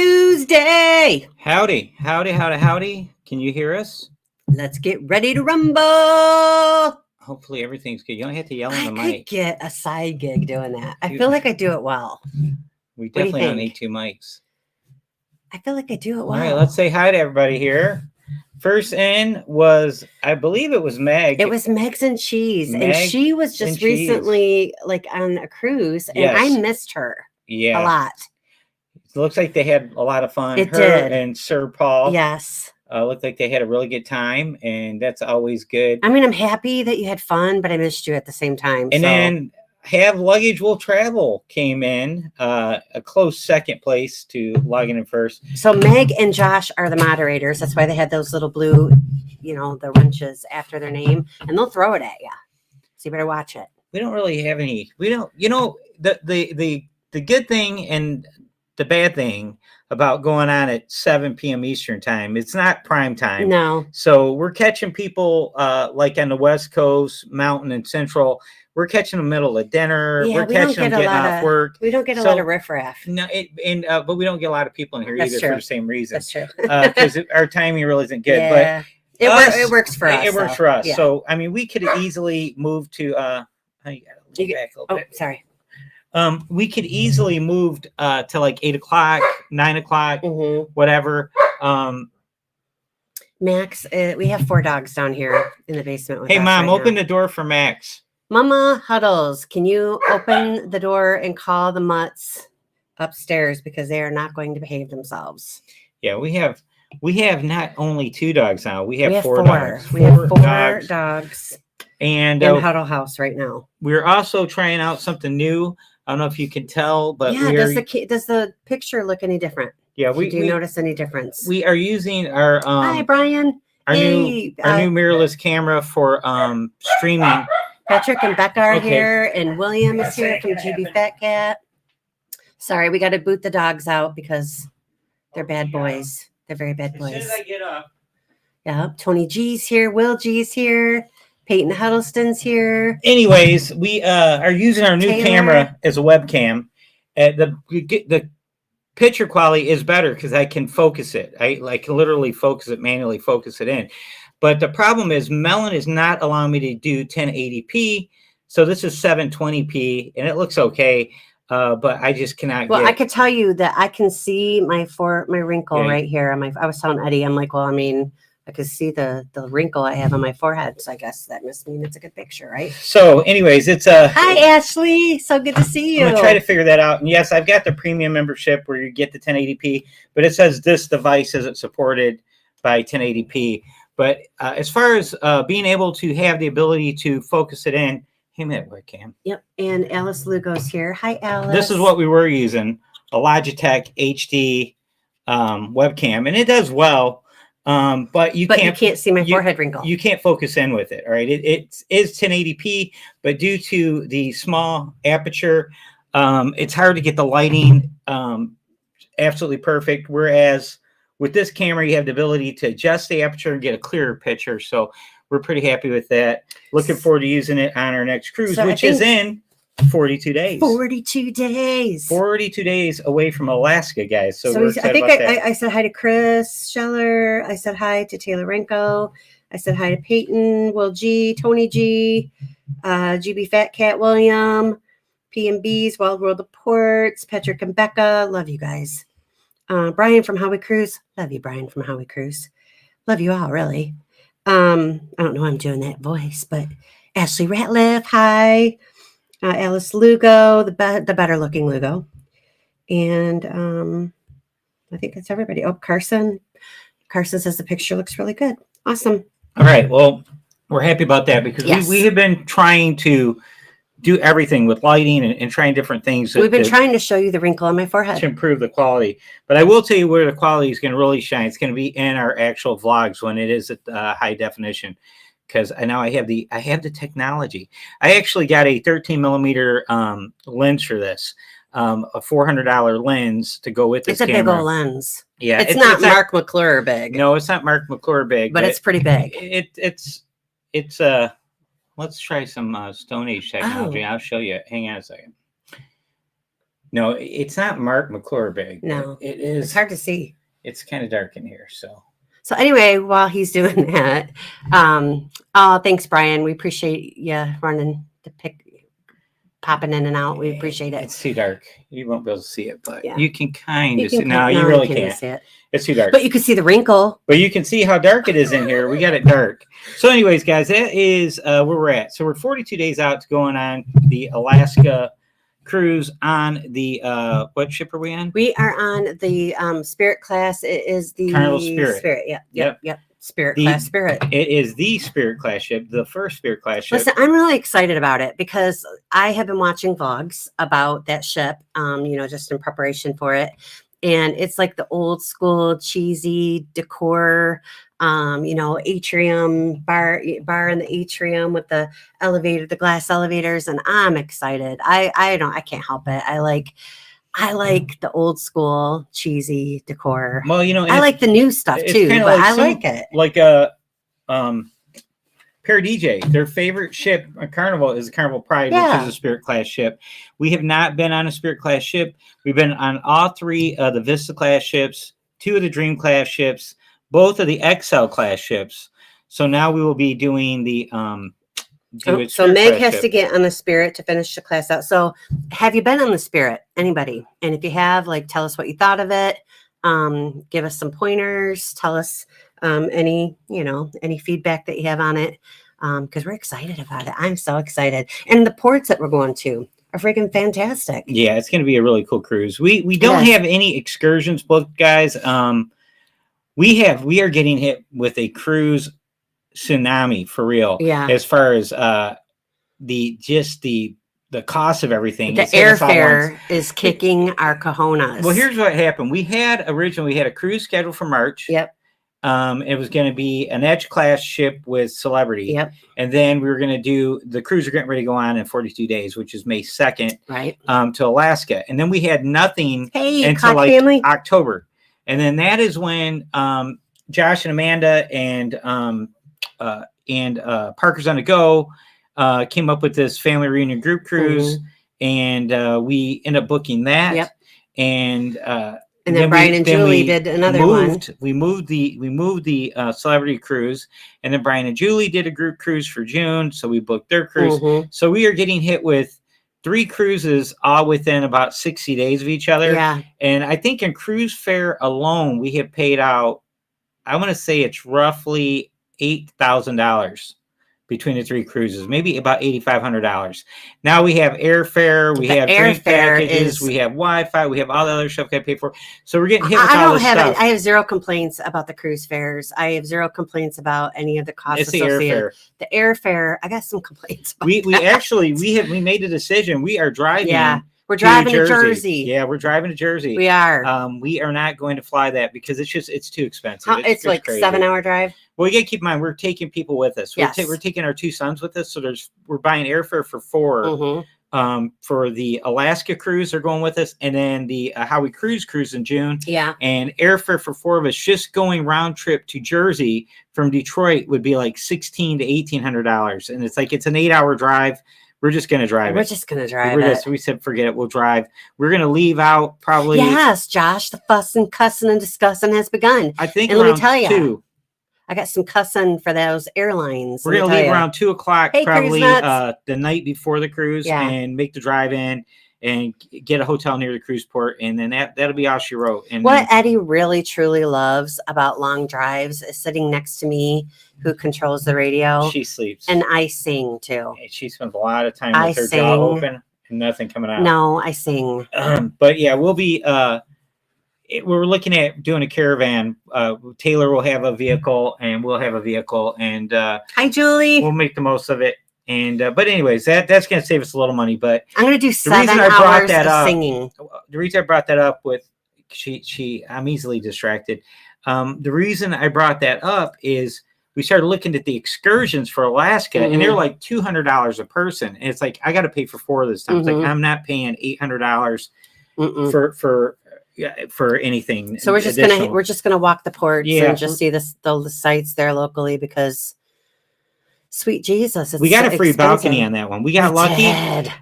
Tuesday. Howdy, howdy, howdy, howdy. Can you hear us? Let's get ready to rumble. Hopefully everything's good. You don't have to yell I in the could mic. get a side gig doing that. I feel like I do it well. We do you definitely don't think? need two mics. I feel like I do it All well. right, let's say hi to everybody here. First in was, I believe it was Meg. It was Megs and Cheese, and Meg she was just and Cheese. recently like on a cruise, and Yes. I missed her Yeah. a lot. It looks like they had a lot of fun. It Her did. and Sir Paul. Yes. Looked like they had a really good time, and that's always good. I mean, I'm happy that you had fun, but I missed you at the same time. And then Have Luggage Will Travel came in a close second place to logging in first. So Meg and Josh are the moderators. That's why they had those little blue, the wrenches after their name, and they'll throw it at you. So you better watch it. We don't really have any. We don't. The good thing and the bad thing about going on at 7 p.m. Eastern time, it's not prime time. No. So we're catching people like on the West Coast, Mountain, and Central. We're catching them middle of dinner. Yeah, we're catching them getting off work. We don't get a lot of riffraff. No, but we don't get a lot of people in here That's either true. for the same reason. That's true. Because our timing really isn't good. Yeah. But it works for us. It works for us. Yeah. So I mean, we could easily move to. Back a little bit. Sorry. We could easily move to like 8 o'clock, 9 o'clock, whatever. Max, we have 4 dogs down here in the basement. With Hey, us Mom, right open now. the door for Max. Mama Huddles, can you open the door and call the mutts upstairs because they are not going to behave themselves? Yeah, we have not only 2 dogs now. We have 4 dogs. We have 4 dogs. And in Huddle House right now. We're also trying out something new. I don't know if you can tell, but does the picture look any different? Yeah, do you notice any difference? We are using our hi Brian, our new mirrorless camera for streaming. Patrick and Becca are here, and William is here from GB Fat Cat. Sorry, we got to boot the dogs out because they're bad boys. They're very bad boys. As soon as I get up. Yeah, Tony G's here, Will G's here. Peyton Huddleston's here. Anyways, we are using our new camera as a webcam. The picture quality is better because I can focus it. I can literally focus it, manually focus it in. But the problem is Melon is not allowing me to do 1080p. So this is 720p, and it looks okay. But I just cannot. Well, I could tell you that I can see my wrinkle right here. I was telling Eddie, I'm like, well, I mean, I could see the wrinkle I have on my forehead. So I guess that must mean it's a good picture, right? So anyways, it's Hi, Ashley. So good to see you. I'm going to try to figure that out. And yes, I've got the premium membership where you get the 1080p, but it says this device isn't supported by 1080p. But as far as being able to have the ability to focus it in, hey, man, webcam. Yep. And Alice Lugo's here. Hi, Alice. This is what we were using, a Logitech HD webcam, and it does well. But you can't see my forehead wrinkle. You can't focus in with it. All right. It is 1080p, but due to the small aperture, it's hard to get the lighting absolutely perfect. Whereas with this camera, you have the ability to adjust the aperture and get a clearer picture. So we're pretty happy with that. Looking forward to using it on our next cruise, which is in 42 days. 42 days. 42 days away from Alaska, guys. So we're excited about that. I said hi to Chris Scheller. I said hi to Taylor Renko. I said hi to Peyton, Will G, Tony G, GB Fat Cat William, P&B's, Wild World of Ports, Patrick and Becca. Love you guys. Brian from Howie Cruise. Love you, Brian from Howie Cruise. Love you all, really. I don't know why I'm doing that voice, but Ashley Ratliff, hi. Alice Lugo, the better looking Lugo. And I think that's everybody. Oh, Carson. Carson says the picture looks really good. Awesome. All right. Well, we're happy about that because we have been trying to do everything with lighting and trying different things. We've been trying to show you the wrinkle on my forehead to improve the quality. But I will tell you where the quality is going to really shine. It's going to be in our actual vlogs when it is at high definition. Because now I have the technology. I actually got a 13 millimeter lens for this, a $400 lens to go with this camera. It's a big old lens. Yeah, it's not Mark McClure big. No, it's not Mark McClure big, but it's pretty big. It's let's try some Stone Age technology. I'll show you. Hang on a second. No, it's not Mark McClure big. No, it is. It's hard to see. It's kind of dark in here. So anyway, while he's doing that, thanks, Brian. We appreciate you running the popping in and out. We appreciate it. It's too dark. You won't be able to see it, but yeah. you can kind of see it. No, you really can't. See it. It's too dark. But you can see the wrinkle. But you can see how dark it is in here. We got it dark. So anyways, guys, that is where we're at. So we're 42 days out to going on the Alaska cruise on the what ship are we on? We are on the Spirit class. It is the Carnival Spirit. Yep. Spirit class Spirit. It is the Spirit class ship, the first Spirit class ship. Listen, I'm really excited about it because I have been watching vlogs about that ship, just in preparation for it. And it's like the old school cheesy decor, atrium bar in the atrium with the elevator, the glass elevators, and I'm excited. I can't help it. I like the old school cheesy decor. Well, I like the new stuff too, but I like it. Like a Pair DJ, their favorite ship on Carnival is the Carnival Pride, which is a Spirit class ship. We have not been on a Spirit class ship. We've been on all 3 of the Vista class ships, 2 of the Dream class ships, both of the XL class ships. So now we will be doing the so Meg has to get on the Spirit to finish the class out. So have you been on the Spirit? Anybody? And if you have, tell us what you thought of it. Give us some pointers. Tell us any feedback that you have on it. Because we're excited about it. I'm so excited. And the ports that we're going to are freaking fantastic. Yeah, it's going to be a really cool cruise. We don't have any excursions booked, guys. We are getting hit with a cruise tsunami for real. Yeah. As far as the cost of everything. The airfare is kicking our cojones. Well, here's what happened. We had a cruise scheduled for March. Yep. It was going to be an Edge class ship with Celebrity. Yep. And then we were going to do the cruise are getting ready to go on in 42 days, which is May 2nd. Right. To Alaska. And then we had nothing until October. And then that is when Josh and Amanda and Parker's on the Go came up with this family reunion group cruise. And we ended up booking that. Yep. And then Brian and Julie did another one. We moved the Celebrity cruise, and then Brian and Julie did a group cruise for June, so we booked their cruise. So we are getting hit with 3 cruises all within about 60 days of each other. Yeah. And I think in cruise fare alone, we have paid out, I want to say it's roughly $8,000 between the 3 cruises, maybe about $8,500. Now we have airfare, we have drink packages, we have Wi-Fi, we have all the other stuff got paid for. So we're getting hit with all this stuff. I have 0 complaints about the cruise fares. I have 0 complaints about any of the costs associated. The airfare, I got some complaints. We made the decision. We are driving. Yeah. We're driving to Jersey. Yeah, we're driving to Jersey. We are. We are not going to fly that because it's too expensive. It's like crazy. 7-hour drive. Well, you got to keep in mind, we're taking people with us. Yes. We're taking our 2 sons with us. So we're buying airfare for 4 for the Alaska cruise. They're going with us. And then the How We Cruise in June. Yeah. And airfare for 4 of us just going round trip to Jersey from Detroit would be like $1,600 to $1,800. And it's an 8-hour drive. We're just going to drive it. We said, forget it. We'll drive. We're going to leave out probably. Yes, Josh, the fussing, cussing, and discussing has begun. I think and let me tell you, 2. I got some cussing for those airlines. We're going to leave around 2 o'clock, probably the night before the cruise, and make the drive in and get a hotel near the cruise port. And then that'll be all she wrote. And what Eddie really, truly loves about long drives is sitting next to me, who controls the radio. She sleeps. And I sing too. She spends a lot of time with her jaw open and nothing coming out. No, I sing. But yeah, we'll be, we're looking at doing a caravan. Taylor will have a vehicle and we'll have a vehicle. And hi, Julie. We'll make the most of it. And but anyways, that's going to save us a little money. But I'm going to do 7 hours of singing. The reason I brought that up with I'm easily distracted. The reason I brought that up is we started looking at the excursions for Alaska, and they're like $200 a person. And it's like I got to pay for 4 this time. It's like I'm not paying $800 for anything. So we're just gonna walk the ports and just see the sites there locally because. Sweet Jesus. We got a free balcony on that one. We got lucky.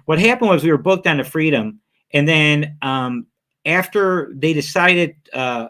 What happened was we were booked on the Freedom And then after they decided in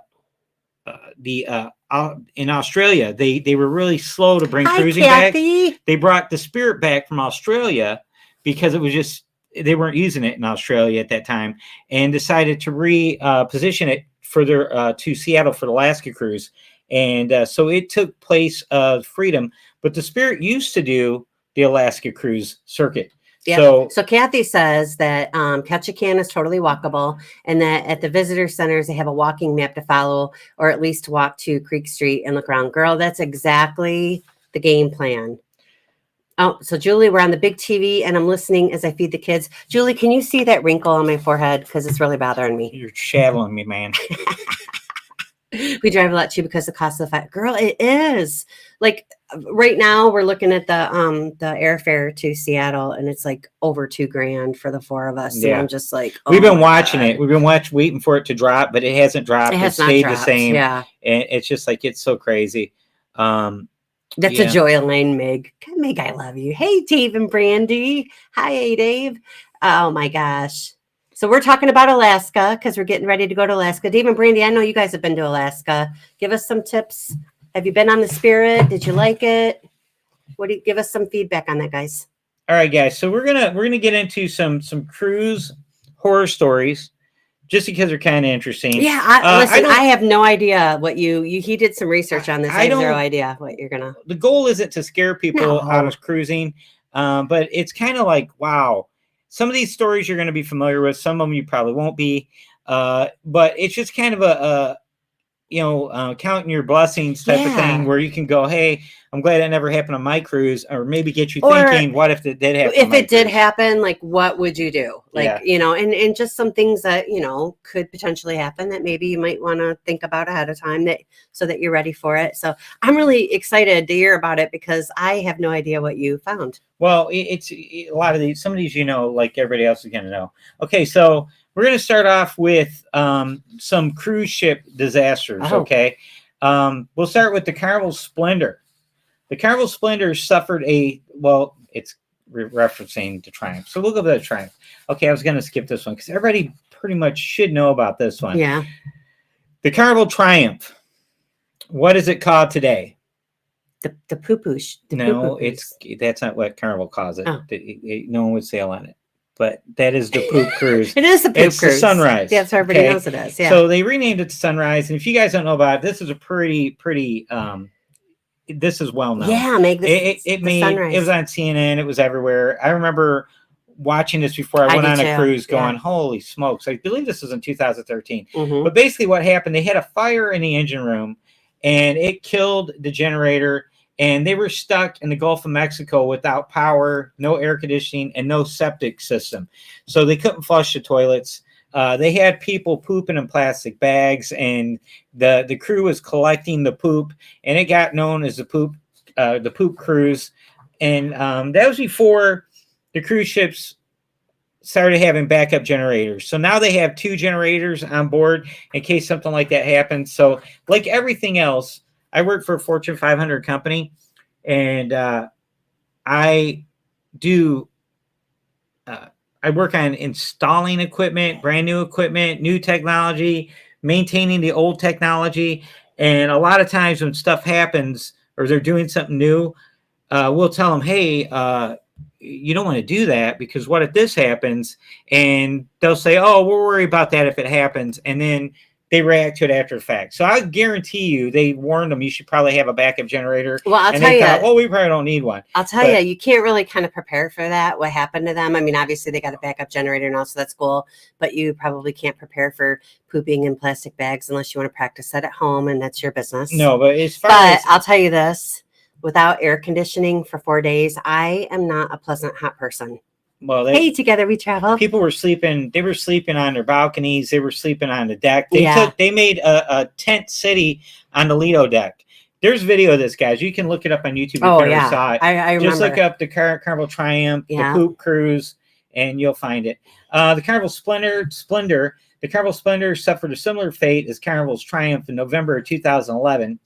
Australia, they were really slow to bring cruising back. They brought the Spirit back from Australia because it was just they weren't using it in Australia at that time, and decided to reposition it further to Seattle for the Alaska cruise. And so it took place of Freedom, but the Spirit used to do the Alaska cruise circuit. Yep. So Kathy says that Ketchikan is totally walkable, and that at the visitor centers they have a walking map to follow, or at least walk to Creek Street and look around. Girl, that's exactly the game plan. Oh, so Julie, we're on the big TV, and I'm listening as I feed the kids. Julie, can you see that wrinkle on my forehead? Because it's really bothering me. You're shadowing me, man. We drive a lot too because the cost of the flight. Girl, it is. Like right now we're looking at the airfare to Seattle, and it's like over $2,000 for the four of us. Yeah. And I'm just like, we've been watching it. We've been waiting for it to drop, but it hasn't dropped. It stayed the same. Yeah. And it's just like, it's so crazy. That's a joy line, Meg. Meg, I love you. Hey, Dave and Brandy. Hi, Dave. Oh my gosh. So we're talking about Alaska because we're getting ready to go to Alaska. Dave and Brandy, I know you guys have been to Alaska. Give us some tips. Have you been on the Spirit? Did you like it? Give us some feedback on that, guys? All right, guys. So we're gonna get into some cruise horror stories, just because they're kind of interesting. Yeah, I have no idea what he did some research on this. I have zero idea what you're gonna. The goal isn't to scare people out of cruising, but it's kind of like, wow. Some of these stories you're going to be familiar with. Some of them you probably won't be. But it's just kind of counting your blessings type of thing where you can go, hey, I'm glad that never happened on my cruise, or maybe get you thinking, what if it did happen? If it did happen, like, what would you do? Like, and just some things that, could potentially happen that maybe you might want to think about ahead of time so that you're ready for it. So I'm really excited to hear about it because I have no idea what you found. Well, it's a lot of these, some of these, like everybody else is going to know. Okay. So we're going to start off with some cruise ship disasters. Oh. Okay. We'll start with the Carnival Splendor. The Carnival Splendor suffered it's referencing the Triumph. So we'll go to the Triumph. Okay, I was going to skip this one because everybody pretty much should know about this one. Yeah. The Carnival Triumph. What is it called today? The poo-poosh. No, that's not what Carnival calls it. Oh. No one would sail on it. But that is the poop cruise. It is the poop cruise. It's the Sunrise. That's how everybody knows it is. Yeah. So they renamed it to Sunrise. And if you guys don't know about it, this is a pretty this is well known. Yeah, it was on CNN. It was everywhere. I remember watching this before I went on a cruise going, holy smokes. I believe this was in 2013. Mm-hmm. But basically what happened, they had a fire in the engine room and it killed the generator, and they were stuck in the Gulf of Mexico without power, no air conditioning, and no septic system. So they couldn't flush the toilets. They had people pooping in plastic bags, and the crew was collecting the poop, and it got known as the poop cruise. And that was before the cruise ships started having backup generators. So now they have 2 generators on board in case something like that happens. So like everything else, I work for a Fortune 500 company, and I work on installing equipment, brand new equipment, new technology, maintaining the old technology. And a lot of times when stuff happens or they're doing something new, we'll tell them, hey, you don't want to do that because what if this happens? And they'll say, oh, we'll worry about that if it happens. And then they react to it after the fact. So I guarantee you, they warned them you should probably have a backup generator. Well, I'll tell you. Well, we probably don't need one. I'll tell you, you can't really kind of prepare for that. What happened to them? I mean, obviously they got a backup generator now, so that's cool. But you probably can't prepare for pooping in plastic bags unless you want to practice that at home, and that's your business. No, but I'll tell you this: without air conditioning for 4 days, I am not a pleasant hot person. Well, together we travel. People were sleeping. They were sleeping on their balconies. They were sleeping on the deck. They made a tent city on the Lido deck. There's video of this, guys. You can look it up on YouTube. Oh, yeah. Saw it. I remember. Just look up the Carnival Triumph, the Poop Cruise, and you'll find it. The Carnival Splendor. The Carnival Splendor suffered a similar fate as Carnival's Triumph in November of 2011.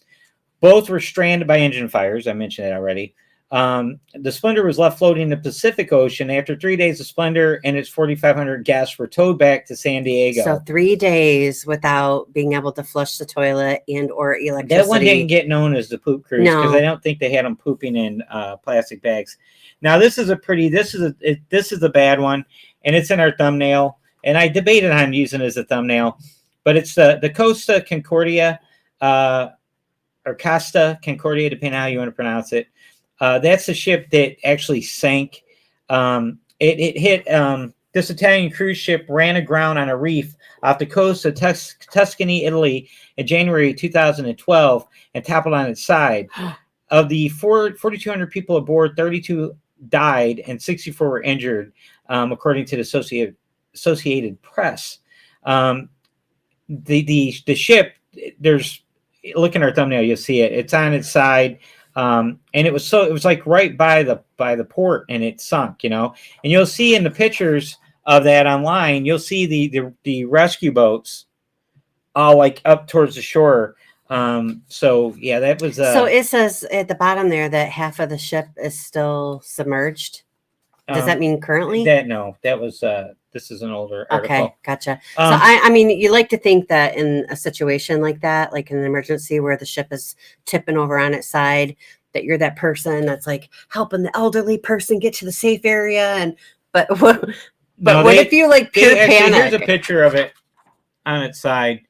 Both were stranded by engine fires. I mentioned that already. The Splendor was left floating in the Pacific Ocean. After 3 days, the Splendor and its 4,500 guests were towed back to San Diego. So 3 days without being able to flush the toilet and or electricity. That one didn't get known as the poop cruise because I don't think they had them pooping in plastic bags. Now this is a bad one, and it's in our thumbnail. And I debated on using it as a thumbnail, but it's the Costa Concordia or Costa Concordia, depending on how you want to pronounce it. That's the ship that actually sank. It hit this Italian cruise ship ran aground on a reef off the coast of Tuscany, Italy in January 2012 and toppled on its side. Of the 4,200 people aboard, 32 died and 64 were injured, according to the Associated Press. The ship, look in our thumbnail, you'll see it. It's on its side. And it was like right by the port, and it sunk, and you'll see in the pictures of that online, you'll see the rescue boats all like up towards the shore. So yeah, that was so it says at the bottom there that half of the ship is still submerged. Does that mean currently? That was this is an older article. Okay, gotcha. So I mean, you like to think that in a situation like that, like in an emergency where the ship is tipping over on its side, that you're that person that's like helping the elderly person get to the safe area. But what if you like pure panic? Here's a picture of it on its side.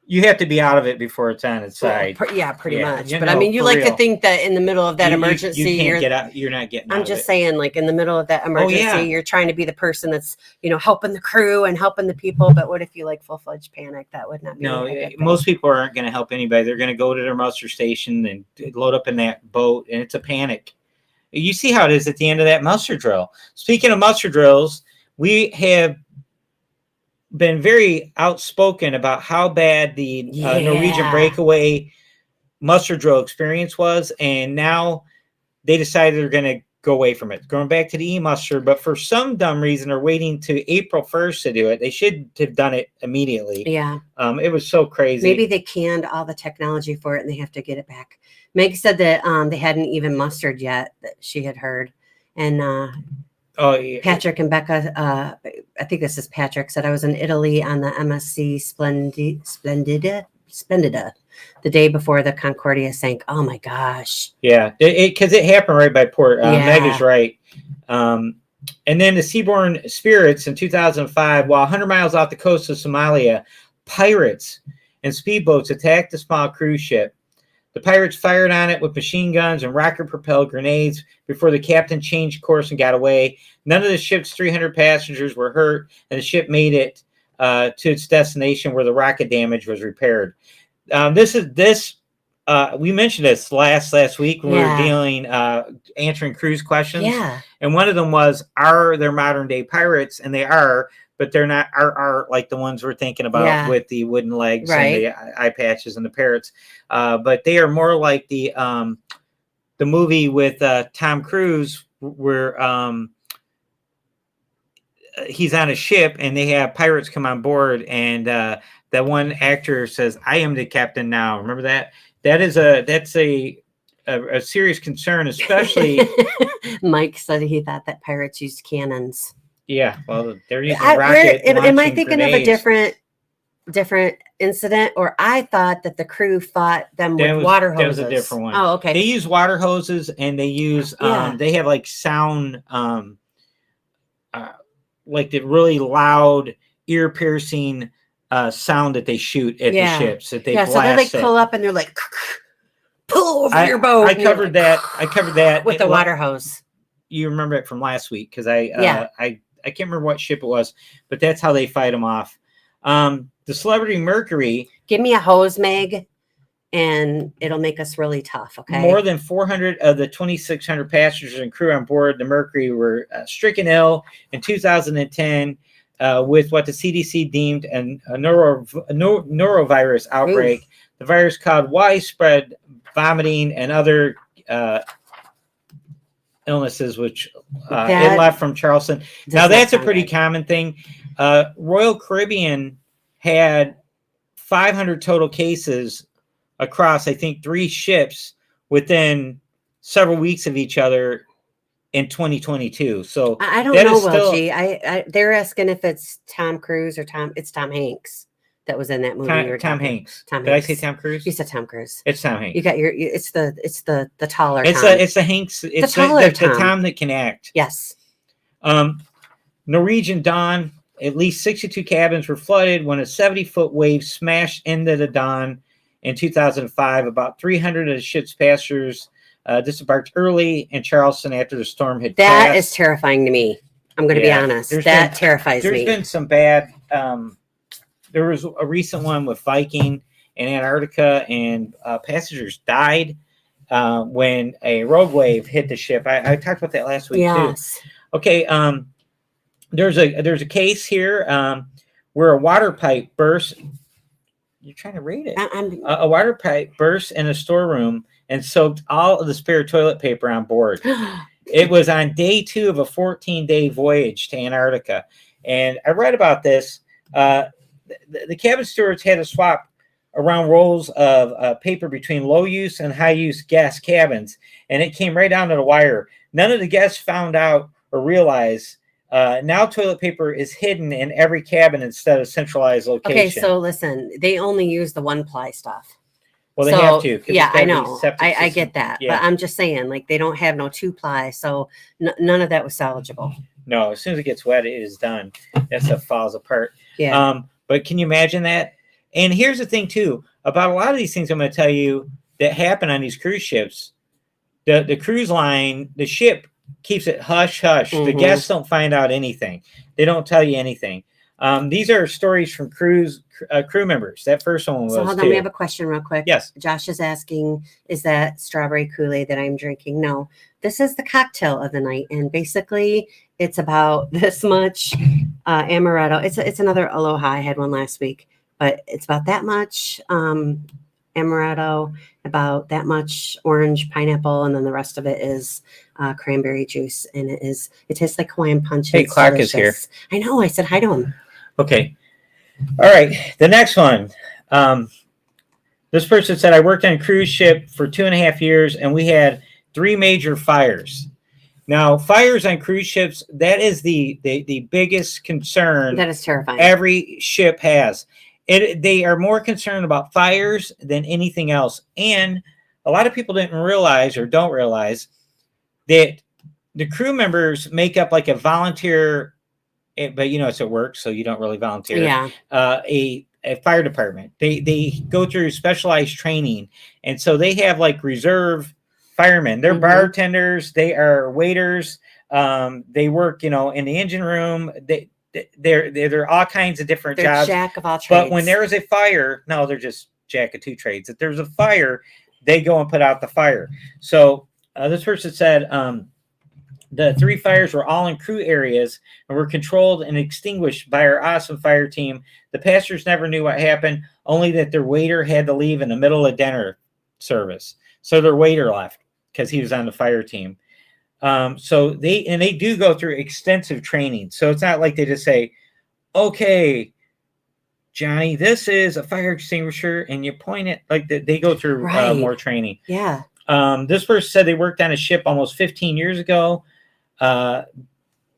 You have to be out of it before it's on its side. Yeah, pretty much. But I mean, you like to think that in the middle of that emergency, you can't get out. You're not getting out. I'm just saying, like in the middle of that emergency, you're trying to be the person that's, helping the crew and helping the people. But what if you like full-fledged panic? That would not be. No, most people aren't going to help anybody. They're going to go to their muster station and load up in that boat, and it's a panic. You see how it is at the end of that muster drill. Speaking of muster drills, we have been very outspoken about how bad the Norwegian breakaway muster drill experience was, and now they decided they're going to go away from it, going back to the e-muster, but for some dumb reason they're waiting to April 1st to do it. They should have done it immediately. Yeah. It was so crazy. Maybe they canned all the technology for it and they have to get it back. Meg said that they hadn't even mustered yet, that she had heard. And Patrick and Becca, I think this is Patrick, said I was in Italy on the MSC Splendida the day before the Concordia sank. Oh my gosh. Yeah, because it happened right by port. Meg is right. And then the Seabourn Spirits in 2005, while 100 miles off the coast of Somalia, pirates and speedboats attacked the small cruise ship. The pirates fired on it with machine guns and rocket-propelled grenades before the captain changed course and got away. None of the ship's 300 passengers were hurt, and the ship made it to its destination where the rocket damage was repaired. We mentioned this last week when we were answering cruise questions. Yeah. And one of them was, are there modern-day pirates? And they are, but they're not are like the ones we're thinking about with the wooden legs and the eye patches and the parrots. But they are more like the movie with Tom Cruise where he's on a ship and they have pirates come on board, and that one actor says, "I am the captain now." Remember that? That's a serious concern, especially. Mike said he thought that pirates used cannons. Yeah, well, they're using rocket. Am I thinking grenades. Of a different incident, or I thought that the crew fought them with water hoses? That was a different one. Oh, okay. They use water hoses, and they use they have like sound, like the really loud, ear piercing sound that they shoot at the ships that they blast. So then they pull up and they're like, pull over your boat. I covered that with the water hose. You remember it from last week because I can't remember what ship it was, but that's how they fight them off. The Celebrity Mercury. Give me a hose, Meg, and it'll make us really tough. Okay. More than 400 of the 2,600 passengers and crew on board the Mercury were stricken ill in 2010 with what the CDC deemed a norovirus outbreak. Oof. The virus caused widespread vomiting and other illnesses, which it left from Charleston. Now that's a pretty common thing. Royal Caribbean had 500 total cases across, I think, 3 ships within several weeks of each other in 2022. So I don't know, Will G. They're asking if it's Tom Cruise or it's Tom Hanks that was in that movie. Tom Hanks. Did I say Tom Cruise? You said Tom Cruise. It's Tom Hanks. You got it's the taller. It's Tom. It's the Hanks. It's the Tom that can act. Yes. Norwegian Dawn. At least 62 cabins were flooded when a 70-foot wave smashed into the Dawn in 2005. About 300 of the ship's passengers disembarked early in Charleston after the storm had passed. That is terrifying to me. I'm going to be honest. That terrifies me. There's been some bad. There was a recent one with Viking in Antarctica, and passengers died when a rogue wave hit the ship. I talked about that last week too. Okay. There's a case here where a water pipe burst. You're trying to read it. A water pipe burst in a storeroom and soaked all of the spare toilet paper on board. It was on day 2 of a 14-day voyage to Antarctica. And I read about this. The cabin stewards had to swap around rolls of paper between low-use and high-use guest cabins, and it came right down to the wire. None of the guests found out or realized now toilet paper is hidden in every cabin instead of centralized location. Okay, so listen, they only use the 1-ply stuff. Well, they have to. Yeah, I know. I get that. Yeah. But I'm just saying, like, they don't have no 2-ply, so none of that was salvageable. No, as soon as it gets wet, it is done. That stuff falls apart. Yeah. But can you imagine that? And here's the thing, too, about a lot of these things I'm going to tell you that happen on these cruise ships. The cruise line, the ship keeps it hush hush. The guests don't find out anything. They don't tell you anything. These are stories from crew members. That first one was. So hold on, we have a question real quick. Yes. Josh is asking, is that strawberry Kool-Aid that I'm drinking? No, this is the cocktail of the night, and basically it's about this much amaretto. It's another Aloha. I had one last week, but it's about that much amaretto, about that much orange pineapple, and then the rest of it is cranberry juice, and it tastes like Hawaiian punch. Hey, Clark is here. I know. I said hi to him. Okay. All right. The next one. This person said, I worked on a cruise ship for 2.5 years, and we had 3 major fires. Now, fires on cruise ships, that is the biggest concern. That is terrifying. Every ship has. They are more concerned about fires than anything else. And a lot of people didn't realize or don't realize that the crew members make up like a volunteer, but it's at work, so you don't really volunteer. Yeah. A fire department. They go through specialized training, and so they have like reserve firemen. They're bartenders. They are waiters. They work, in the engine room. They're all kinds of different jobs. Jack of all trades. But when there is a fire, no, they're just jack of 2 trades. If there's a fire, they go and put out the fire. So this person said the 3 fires were all in crew areas and were controlled and extinguished by our awesome fire team. The passengers never knew what happened, only that their waiter had to leave in the middle of dinner service. So their waiter left because he was on the fire team. So they do go through extensive training. So it's not like they just say, okay, Johnny, this is a fire extinguisher, and you point it like that. They go through more training. Yeah. This person said they worked on a ship almost 15 years ago.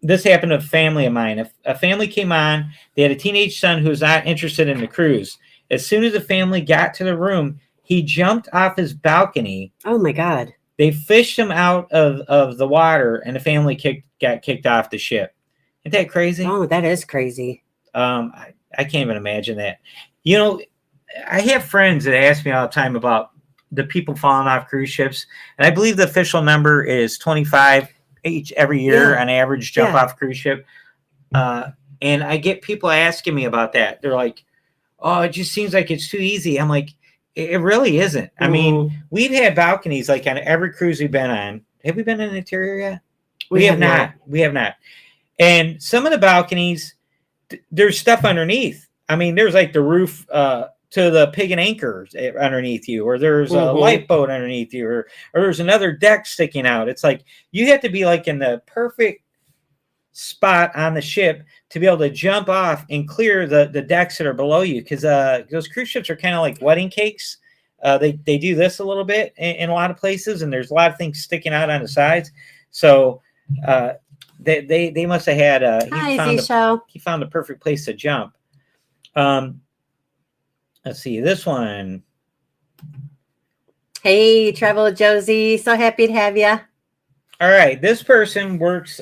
This happened to a family of mine. A family came on. They had a teenage son who was not interested in the cruise. As soon as the family got to the room, he jumped off his balcony. Oh, my God. They fished him out of the water, and the family got kicked off the ship. Isn't that crazy? Oh, that is crazy. I can't even imagine that. I have friends that ask me all the time about the people falling off cruise ships, and I believe the official number is 25 every year on average jump off cruise ship. And I get people asking me about that. They're like, "Oh, it just seems like it's too easy." I'm like, it really isn't. I mean, we've had balconies like on every cruise we've been on. Have we been in an interior yet? We have not. We have not. And some of the balconies, there's stuff underneath. I mean, there's like the roof to the Pig and Anchor underneath you, or there's a lifeboat underneath you, or there's another deck sticking out. It's like you have to be like in the perfect spot on the ship to be able to jump off and clear the decks that are below you, because those cruise ships are kind of like wedding cakes. They do this a little bit in a lot of places, and there's a lot of things sticking out on the sides. So they must have had he found the perfect place to jump. Let's see this one. Hey, Travel with Josie. So happy to have you. All right. This person was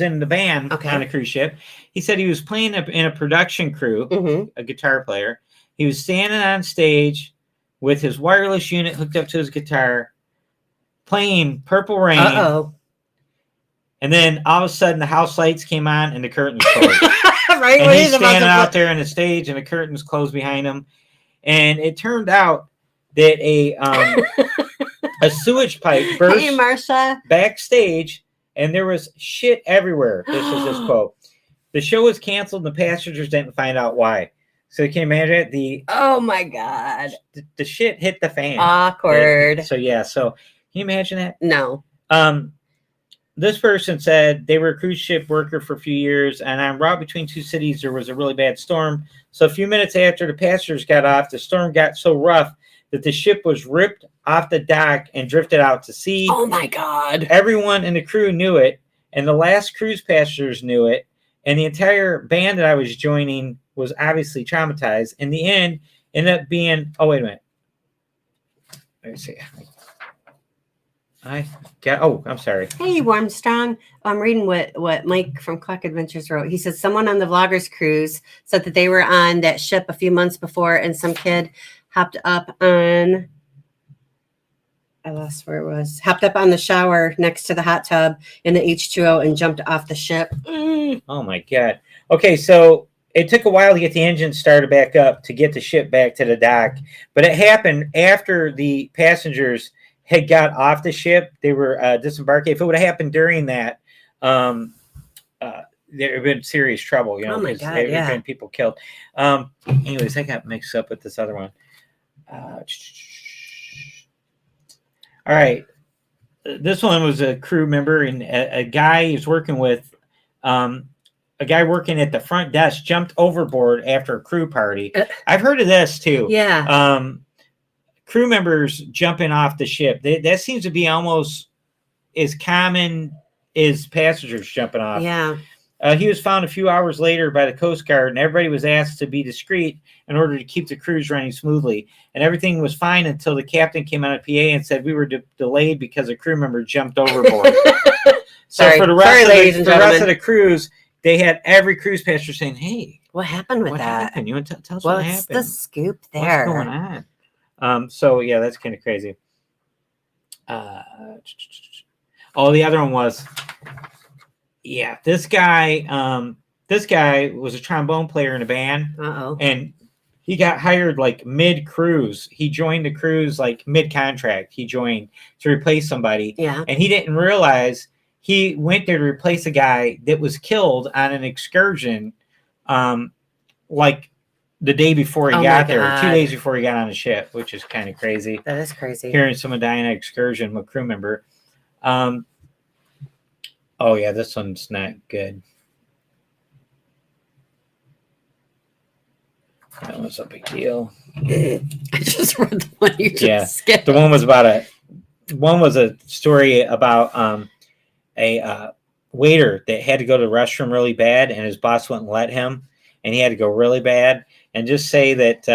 in the band on a cruise ship. He said he was playing in a production crew, a guitar player. He was standing on stage with his wireless unit hooked up to his guitar, playing Purple Rain. And then all of a sudden the house lights came on and the curtains closed. Right. And he's standing out there on the stage and the curtains closed behind him. And it turned out that a sewage pipe burst backstage, and there was shit everywhere. This is his quote. The show was canceled, and the passengers didn't find out why. So you can imagine oh my God, the shit hit the fan. Awkward. So can you imagine that? No. This person said they were a cruise ship worker for a few years, and en route between two cities, there was a really bad storm. So a few minutes after the passengers got off, the storm got so rough that the ship was ripped off the dock and drifted out to sea. Oh my God. Everyone in the crew knew it, and the last cruise passengers knew it, and the entire band that I was joining was obviously traumatized. In the end, ended up being, oh, wait a minute. Let me see. I'm sorry. Hey, Warmstrong. I'm reading what Mike from Clock Adventures wrote. He said someone on the Vloggers cruise said that they were on that ship a few months before, and some kid hopped up on, I lost where it was, hopped up on the shower next to the hot tub in the H2O and jumped off the ship. Oh my God. Okay, so it took a while to get the engine started back up to get the ship back to the dock, but it happened after the passengers had got off the ship. They were disembarking. If it would have happened during that, there would have been serious trouble. You know, oh my God, there would have been people killed. Anyways, I got mixed up with this other one. All right. This one was a crew member, and a guy he's working with, a guy working at the front desk jumped overboard after a crew party. I've heard of this too. Yeah. Crew members jumping off the ship. That seems to be almost as common as passengers jumping off. Yeah. He was found a few hours later by the Coast Guard, and everybody was asked to be discreet in order to keep the cruise running smoothly. And everything was fine until the captain came on a PA and said we were delayed because a crew member jumped overboard. So for the rest of the cruise, they had every cruise passenger saying, "Hey, what happened with what that? Happened? You want to tell us what happened? What's the scoop there? What's going on?" So yeah, that's kind of crazy. The other one was, this guy was a trombone player in a band. And he got hired like mid-cruise. He joined the cruise like mid-contract. He joined to replace somebody. Yeah. And he didn't realize he went there to replace a guy that was killed on an excursion, like the day before he got there, 2 days before he got on the ship, which is kind of crazy. That is crazy. Hearing someone die on an excursion with a crew member. This one's not good. That was a big deal. I just read the one you just skipped. The one was a story about a waiter that had to go to the restroom really bad, and his boss wouldn't let him, and he had to go really bad. And just say that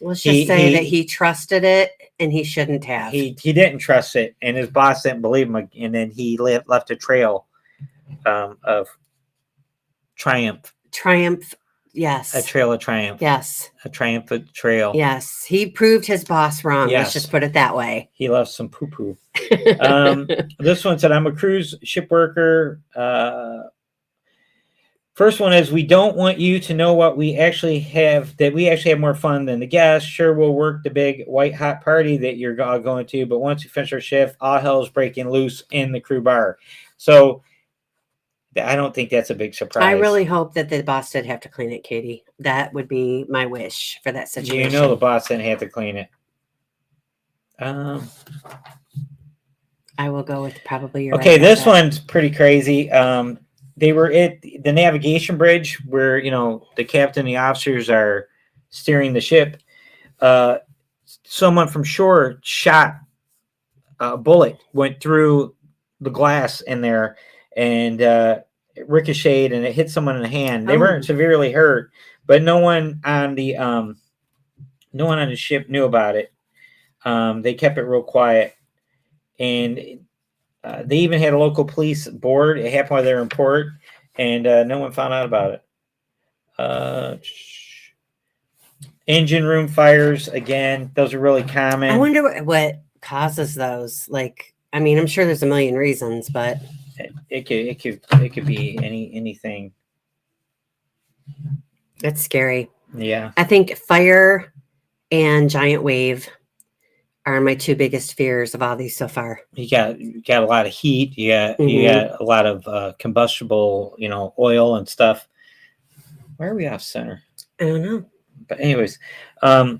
let's just say that he trusted it and he shouldn't have. He didn't trust it, and his boss didn't believe him, and then he left a trail of triumph. Yes. A trail of triumph. Yes. A triumphant trail. Yes. He proved his boss wrong. Yes. Let's just put it that way. He left some poo-poo. This one said, I'm a cruise ship worker. First one is, we don't want you to know what we actually have, that we actually have more fun than the guests. Sure, we'll work the big white hot party that you're all going to, but once we finish our shift, all hell is breaking loose in the crew bar. So I don't think that's a big surprise. I really hope that the boss did have to clean it, Katie. That would be my wish for that situation. You know the boss didn't have to clean it. I will go with probably your okay, this one's pretty crazy. They were at the navigation bridge where, the captain and the officers are steering the ship. someone from shore shot a bullet, went through the glass in there, and it ricocheted and it hit someone in the hand. They weren't severely hurt, but no one on the ship knew about it. They kept it real quiet, and they even had a local police board. It happened while they were in port, and no one found out about it. Engine room fires, again, those are really common. I wonder what causes those. Like, I mean, I'm sure there's a million reasons, but it could be anything. That's scary. Yeah. I think fire and giant wave are my two biggest fears of all these so far. You got a lot of heat. You got a lot of combustible, oil and stuff. Why are we off center? I don't know. But anyways, a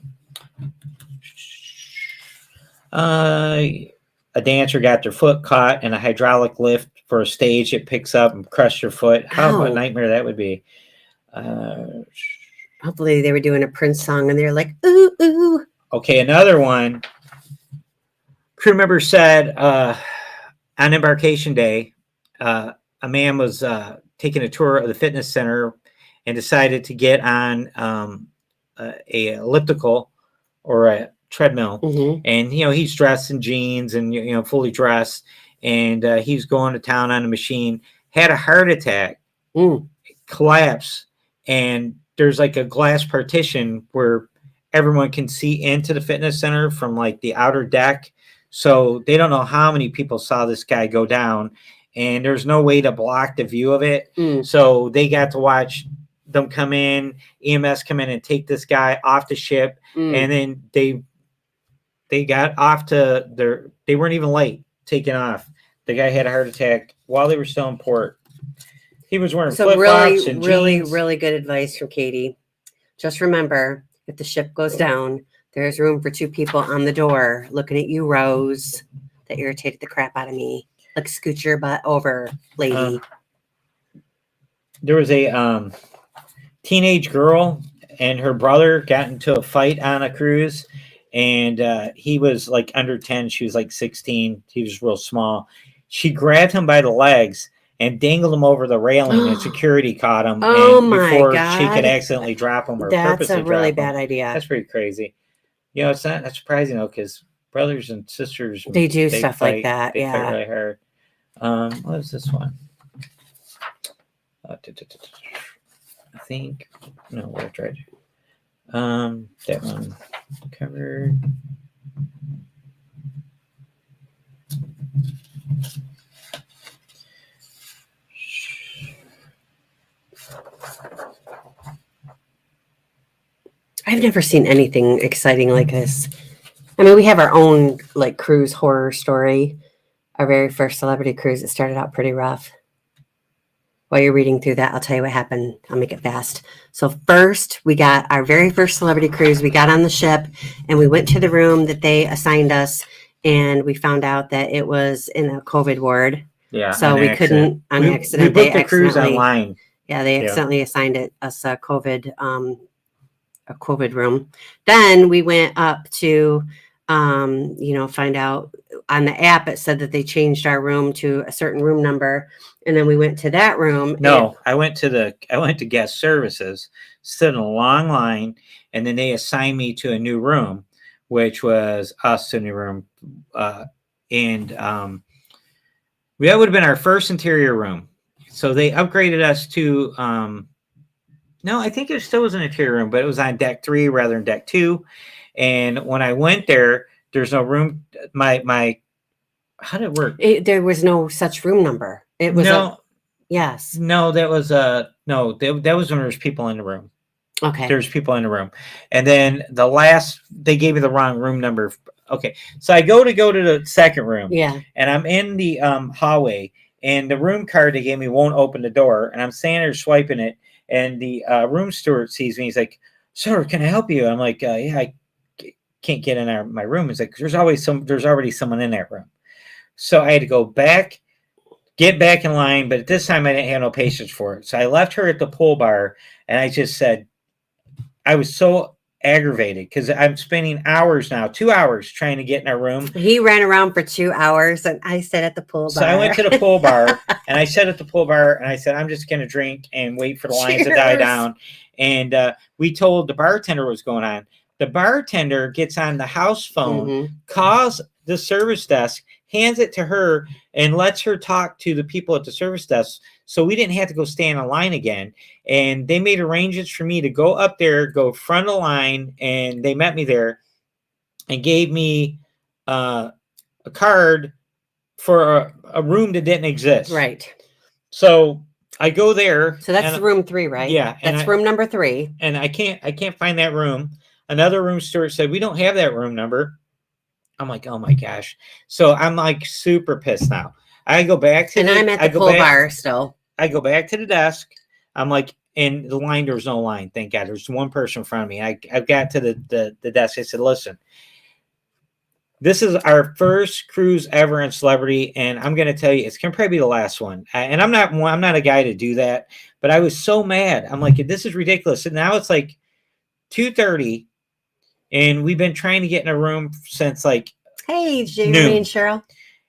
dancer got their foot caught in a hydraulic lift for a stage. It picks up and crushed your foot. How a nightmare that would be. Hopefully they were doing a Prince song and they're like, ooh, ooh. Okay, another one. Crew member said on embarkation day, a man was taking a tour of the fitness center and decided to get on a elliptical or a treadmill. Mm-hmm. And, he's dressed in jeans and, fully dressed. And he's going to town on a machine, had a heart attack, collapsed. And there's like a glass partition where everyone can see into the fitness center from like the outer deck. So they don't know how many people saw this guy go down, and there's no way to block the view of it. So they got to watch them come in, EMS come in and take this guy off the ship. And then they got off they weren't even late taking off. The guy had a heart attack while they were still in port. He was wearing flip-flops and jeans. Really good advice from Katie. Just remember, if the ship goes down, there's room for two people on the door looking at you, Rose. That irritated the crap out of me. Like, scoot your butt over, lady. There was a teenage girl and her brother got into a fight on a cruise, and he was like under 10. She was like 16. He was real small. She grabbed him by the legs and dangled him over the railing, and security caught him. Before she could accidentally drop him or purposely drop him. That's a really bad idea. That's pretty crazy. It's not surprising though, because brothers and sisters, they do stuff like that. They fight really hard. What is this one? I think what I tried. That one covered. I've never seen anything exciting like this. I mean, we have our own like cruise horror story. Our very first celebrity cruise, it started out pretty rough. While you're reading through that, I'll tell you what happened. I'll make it fast. So first, we got our very first celebrity cruise. We got on the ship and we went to the room that they assigned us, and we found out that it was in a COVID ward. Yeah. So we couldn't, on accident. We booked the cruise online. Yeah, they accidentally assigned us a COVID room. Then we went up to, find out on the app. It said that they changed our room to a certain room number, and then we went to that room. No, I went to guest services, stood in a long line, and then they assigned me to a new room, which was us to a new room, and that would have been our first interior room. So they upgraded us to. No, I think it still was an interior room, but it was on deck 3 rather than deck 2. And when I went there, there's no room. My how did it work? There was no such room number. It was yes. No, that was that was when there was people in the room. Okay. There's people in the room, and then they gave me the wrong room number. Okay, so I go to the second room. Yeah. And I'm in the hallway, and the room card they gave me won't open the door, and I'm standing there swiping it. And the room steward sees me. He's like, "Sir, can I help you?" I'm like, "Yeah, I can't get in my room." He's like, "There's already someone in that room." So I had to go back, get back in line. But at this time, I didn't have no patience for it. So I left her at the pool bar, and I just said, I was so aggravated because I'm spending hours now, 2 hours trying to get in our room. He ran around for 2 hours and I sat at the pool bar. So I went to the pool bar and I sat at the pool bar and I said, I'm just going to drink and wait for the lines to die down. And we told the bartender what's going on. The bartender gets on the house phone, calls the service desk, hands it to her, and lets her talk to the people at the service desk. So we didn't have to go stand in line again. And they made arrangements for me to go up there, go front of the line, and they met me there and gave me a card for a room that didn't exist. Right. So I go there. So that's room 3, right? Yeah. That's room number 3. And I can't find that room. Another room steward said, we don't have that room number. I'm like, oh my gosh. So I'm like super pissed now. I go back to I'm at the pool bar still. I go back to the desk. I'm like, in the line, there's no line. Thank God. There's one person in front of me. I got to the desk. I said, listen, this is our first cruise ever in Celebrity, and I'm going to tell you, it's going to probably be the last one. And I'm not a guy to do that, but I was so mad. I'm like, this is ridiculous. And now it's like 2:30, and we've been trying to get in a room since like hey, Jamie and Cheryl.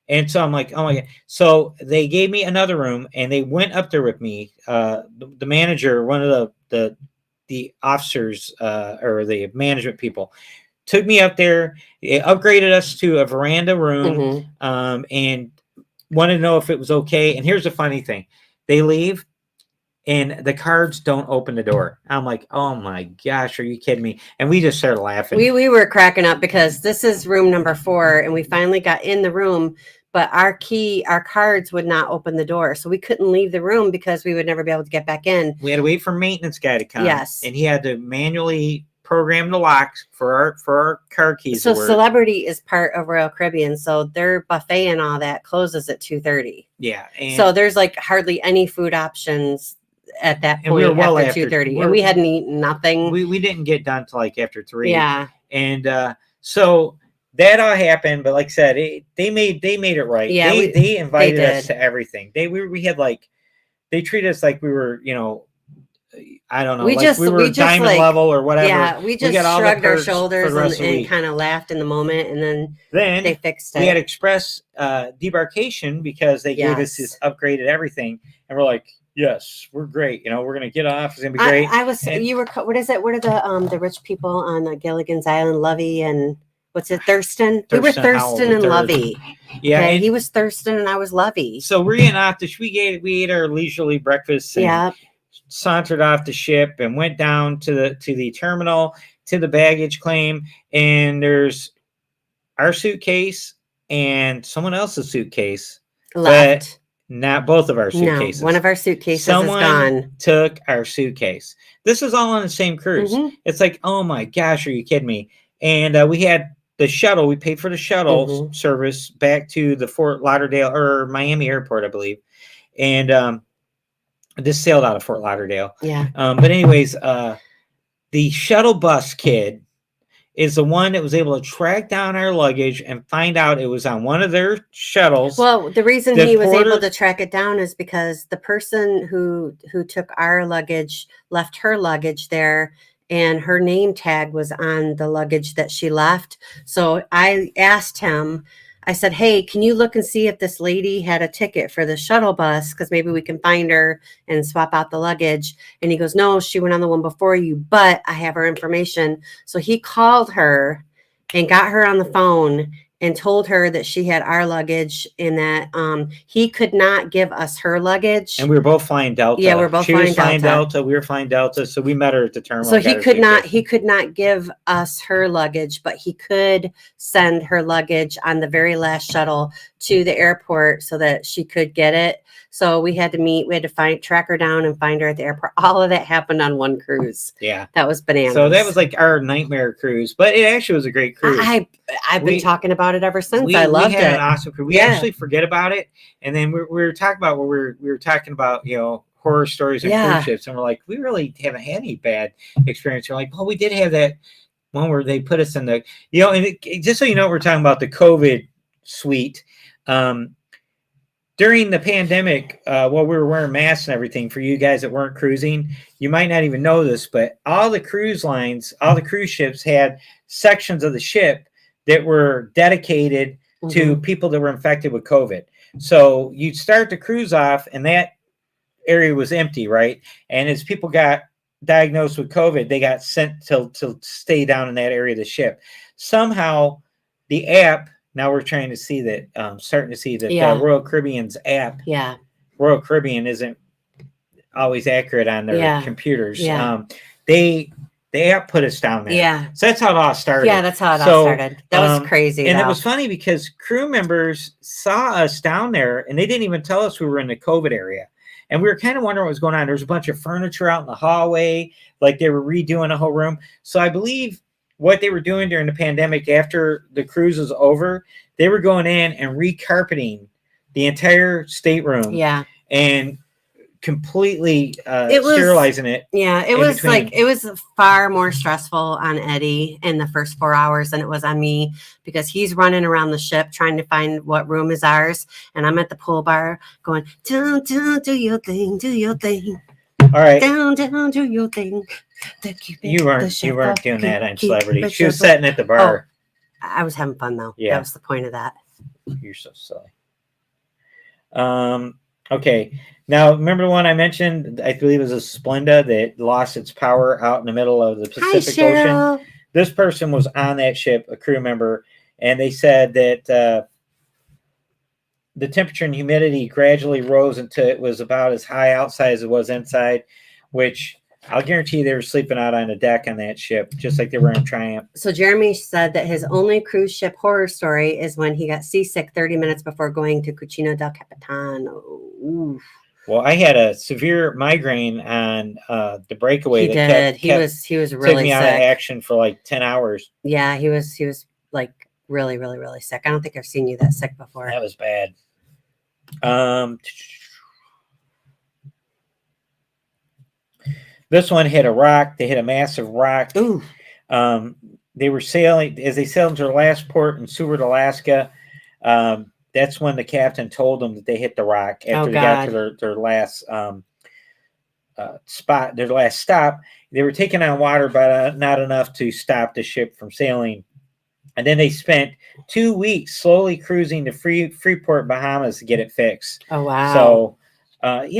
And so I'm like, oh my God. So they gave me another room and they went up there with me. The manager, one of the officers or the management people took me up there, it upgraded us to a veranda room and wanted to know if it was okay. And here's the funny thing. They leave and the cards don't open the door. I'm like, oh my gosh, are you kidding me? And we just started laughing. We were cracking up because this is room number 4 and we finally got in the room, but our cards would not open the door. So we couldn't leave the room because we would never be able to get back in. We had to wait for maintenance guy to come. Yes. And he had to manually program the locks for our car keys. So Celebrity is part of Royal Caribbean. So their buffet and all that closes at 2:30. Yeah. So there's like hardly any food options at that point. We were well after 2:30 and we hadn't eaten nothing. We didn't get done till like after 3. Yeah. And so that all happened, but like I said, they made it right. Yeah, they invited us to everything. We had like, they treated us like we were, I don't know, we were diamond like, level or whatever. Yeah, we just shrugged our shoulders and kind of laughed in the moment, and then they fixed it. We had express debarkation because they gave us this upgraded everything, and we're like, yes, we're great. We're gonna get off. It's gonna be great. What is it? What are the rich people on Gilligan's Island? Lovey and what's it? Thurston. We were Thurston and Lovey. Yeah, okay, he was Thurston and I was Lovey. So we're getting off we ate our leisurely breakfast. And sauntered off the ship and went down to the terminal to the baggage claim, and there's our suitcase and someone else's suitcase left. Not both of our suitcases. No, one of our suitcases is gone. Took our suitcase. This is all on the same cruise. It's like, oh my gosh, are you kidding me? And we had the shuttle. We paid for the shuttle service back to the Fort Lauderdale or Miami airport, I believe. And this sailed out of Fort Lauderdale. Yeah. But anyways, the shuttle bus kid is the one that was able to track down our luggage and find out it was on one of their shuttles. Well, the reason he was able to track it down is because the person who took our luggage left her luggage there, and her name tag was on the luggage that she left. So I asked him, I said, hey, can you look and see if this lady had a ticket for the shuttle bus? Because maybe we can find her and swap out the luggage. And he goes, no, she went on the one before you, but I have her information. So he called her and got her on the phone and told her that she had our luggage and that he could not give us her luggage. And we were both flying Delta. Yeah, we're both flying Delta. We were flying Delta. So we met her at the terminal. So he could not give us her luggage, but he could send her luggage on the very last shuttle to the airport so that she could get it. So we had to track her down and find her at the airport. All of that happened on one cruise. Yeah. That was bananas. So that was like our nightmare cruise, but it actually was a great cruise. I've been talking about it ever since. I loved it. We had an awesome cruise. We actually forget about it. And then we were talking about we were talking about, horror stories and cruise ships. And we're like, we really haven't had any bad experience. We're like, well, we did have that one where they put us in the, and just so you know, we're talking about the COVID suite. during the pandemic, while we were wearing masks and everything, for you guys that weren't cruising, you might not even know this, but all the cruise lines, all the cruise ships had sections of the ship that were dedicated to people that were infected with COVID. So you'd start the cruise off and that area was empty, right? And as people got diagnosed with COVID, they got sent to stay down in that area of the ship. Somehow the app, now we're trying to see that, starting to see that the Royal Caribbean's app, Royal Caribbean isn't always accurate on their computers. The app put us down there. Yeah. So that's how it all started. Yeah, that's how it all started. That was crazy. And it was funny because crew members saw us down there and they didn't even tell us we were in the COVID area. And we were kind of wondering what was going on. There's a bunch of furniture out in the hallway, like they were redoing a whole room. So I believe what they were doing during the pandemic after the cruise was over, they were going in and recarpeting the entire stateroom. Yeah. And completely sterilizing it. Yeah, it was between. It was far more stressful on Eddie in the first 4 hours than it was on me, because he's running around the ship trying to find what room is ours, and I'm at the pool bar going down, down, do your thing, do your thing. All right, down, down, do your thing. You weren't doing that on Celebrity. She was sitting at the bar. Oh, I was having fun though. Yeah, that was the point of that. You're so silly. Okay. Now, remember the one I mentioned? I believe it was a Splenda that lost its power out in the middle of the Pacific Ocean. This person was on that ship, a crew member, and they said that the temperature and humidity gradually rose until it was about as high outside as it was inside, which I'll guarantee they were sleeping out on the deck on that ship, just like they were in Triumph. So Jeremy said that his only cruise ship horror story is when he got seasick 30 minutes before going to Cucina del Capitano. Ooh. Well, I had a severe migraine on the breakaway. He was really took me sick. Out of action for like 10 hours. Yeah, he was like really, really, really sick. I don't think I've seen you that sick before. That was bad. This one hit a rock. They hit a massive rock. Ooh. They were sailing as they sailed into their last port in Seward, Alaska. That's when the captain told them that they hit the rock after they got to their last spot, their last stop. They were taking on water, but not enough to stop the ship from sailing. And then they spent 2 weeks slowly cruising to Freeport, Bahamas to get it fixed. Oh, wow. So,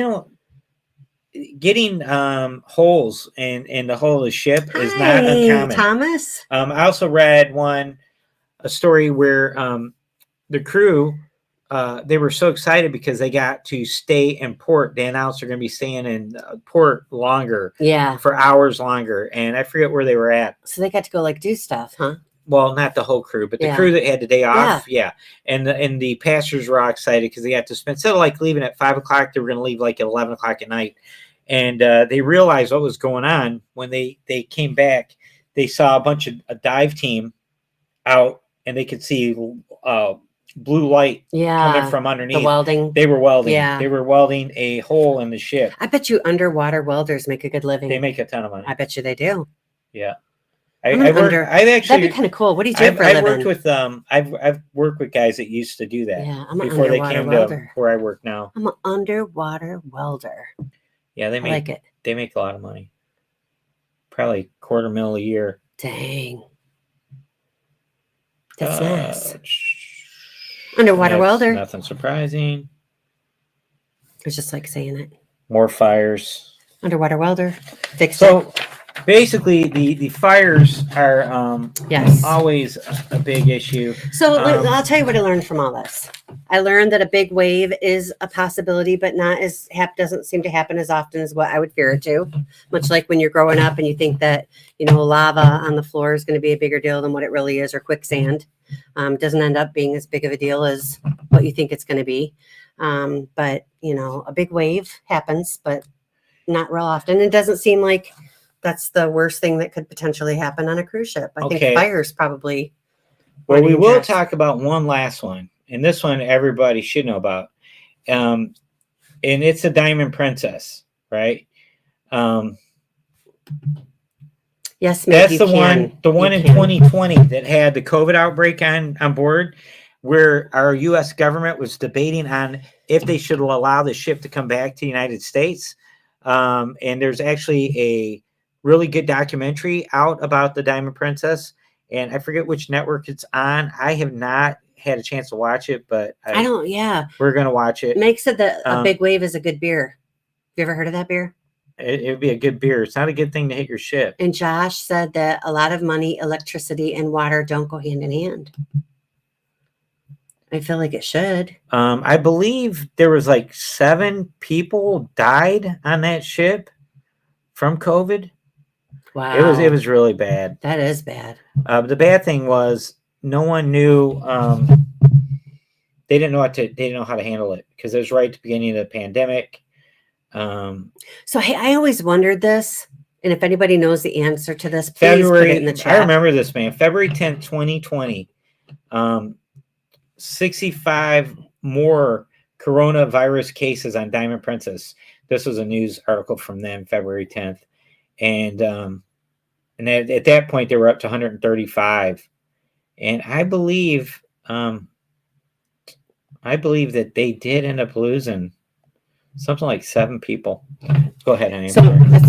getting holes in the hull of the ship is not uncommon. Thomas? I also read a story where the crew, they were so excited because they got to stay in port. They announced they're going to be staying in port longer. Yeah. For hours longer. And I forget where they were at. So they got to go do stuff, huh? Well, not the whole crew, but the crew that had the day off. Yeah. And the passengers were all excited because they got to spend, instead of like leaving at 5 o'clock, they were going to leave like at 11 o'clock at night. And they realized what was going on when they came back. They saw a bunch of a dive team out, and they could see blue light coming from underneath. The welding. They were welding. Yeah. They were welding a hole in the ship. I bet you underwater welders make a good living. They make a ton of money. I bet you they do. Yeah. That'd be kind of cool. What do you do for a living? I've worked with guys that used to do that. Yeah, I'm an before they underwater came welder. to where I work now. I'm an underwater welder. Yeah, I like it. They make a lot of money. Probably $250,000 a year. Dang. That's nice. Underwater welder. Nothing surprising. It's just like saying it. More fires. Underwater welder. Fixed it. Basically, the fires are always a big issue. So I'll tell you what I learned from all this. I learned that a big wave is a possibility, but not as doesn't seem to happen as often as what I would fear it to. Much like when you're growing up and you think that lava on the floor is going to be a bigger deal than what it really is, or quicksand. Doesn't end up being as big of a deal as what you think it's going to be. But a big wave happens, but not real often. It doesn't seem like that's the worst thing that could potentially happen on a cruise ship. I think fire's probably. Well, we will talk about one last one, and this one everybody should know about. And it's a Diamond Princess, right? Yes, that's the one in 2020 that had the COVID outbreak on board. where our U.S. government was debating on if they should allow the ship to come back to the United States. And there's actually a really good documentary out about the Diamond Princess, and I forget which network it's on. I have not had a chance to watch it, but I don't. Yeah, we're gonna watch it. Meg said that a Big Wave is a good beer. You ever heard of that beer? It would be a good beer. It's not a good thing to hit your ship. And Josh said that a lot of money, electricity, and water don't go hand in hand. I feel like it should. I believe there was like 7 people died on that ship from COVID. Wow. It was really bad. That is bad. The bad thing was no one knew. They didn't know how to handle it because it was right at the beginning of the pandemic. So hey, I always wondered this, and if anybody knows the answer to this, please put it in the chat. I remember this, man. February 10th, 2020. 65 more coronavirus cases on Diamond Princess. This was a news article from them, February 10th, and at that point they were up to 135, and I believe that they did end up losing something like 7 people. Go ahead, Annie. So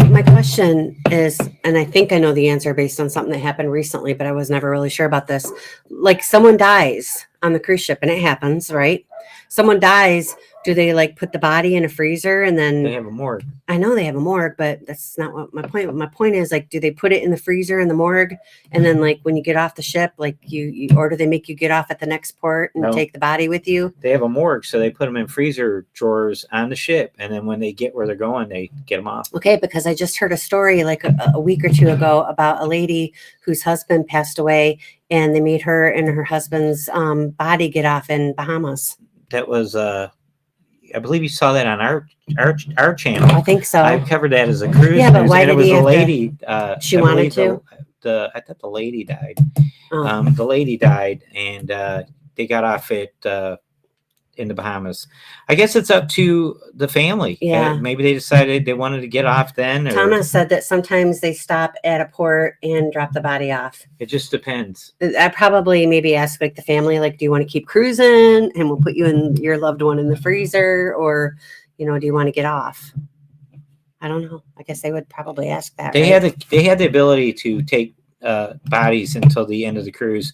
my question is, and I think I know the answer based on something that happened recently, but I was never really sure about this. Like someone dies on the cruise ship, and it happens, right? Someone dies. Do they like put the body in a freezer and then they have a morgue? I know they have a morgue, but that's not what my point. My point is, like, do they put it in the freezer in the morgue, and then like when you get off the ship, like you or do they make you get off at the next port and take the body with you? They have a morgue, so they put them in freezer drawers on the ship, and then when they get where they're going, they get them off. Okay, because I just heard a story like a week or two ago about a lady whose husband passed away, and they made her and her husband's body get off in Bahamas. That was I believe you saw that on our channel. I think so. I've covered that as a cruise. Yeah, but why did it was he a lady? She wanted to. I thought the lady died. The lady died, and they got off it in the Bahamas. I guess it's up to the family. Yeah, maybe they decided they wanted to get off then. Thomas said that sometimes they stop at a port and drop the body off. It just depends. I probably maybe ask like the family, like, do you want to keep cruising and we'll put you and your loved one in the freezer, or do you want to get off? I don't know. I guess they would probably ask that. They had the ability to take bodies until the end of the cruise.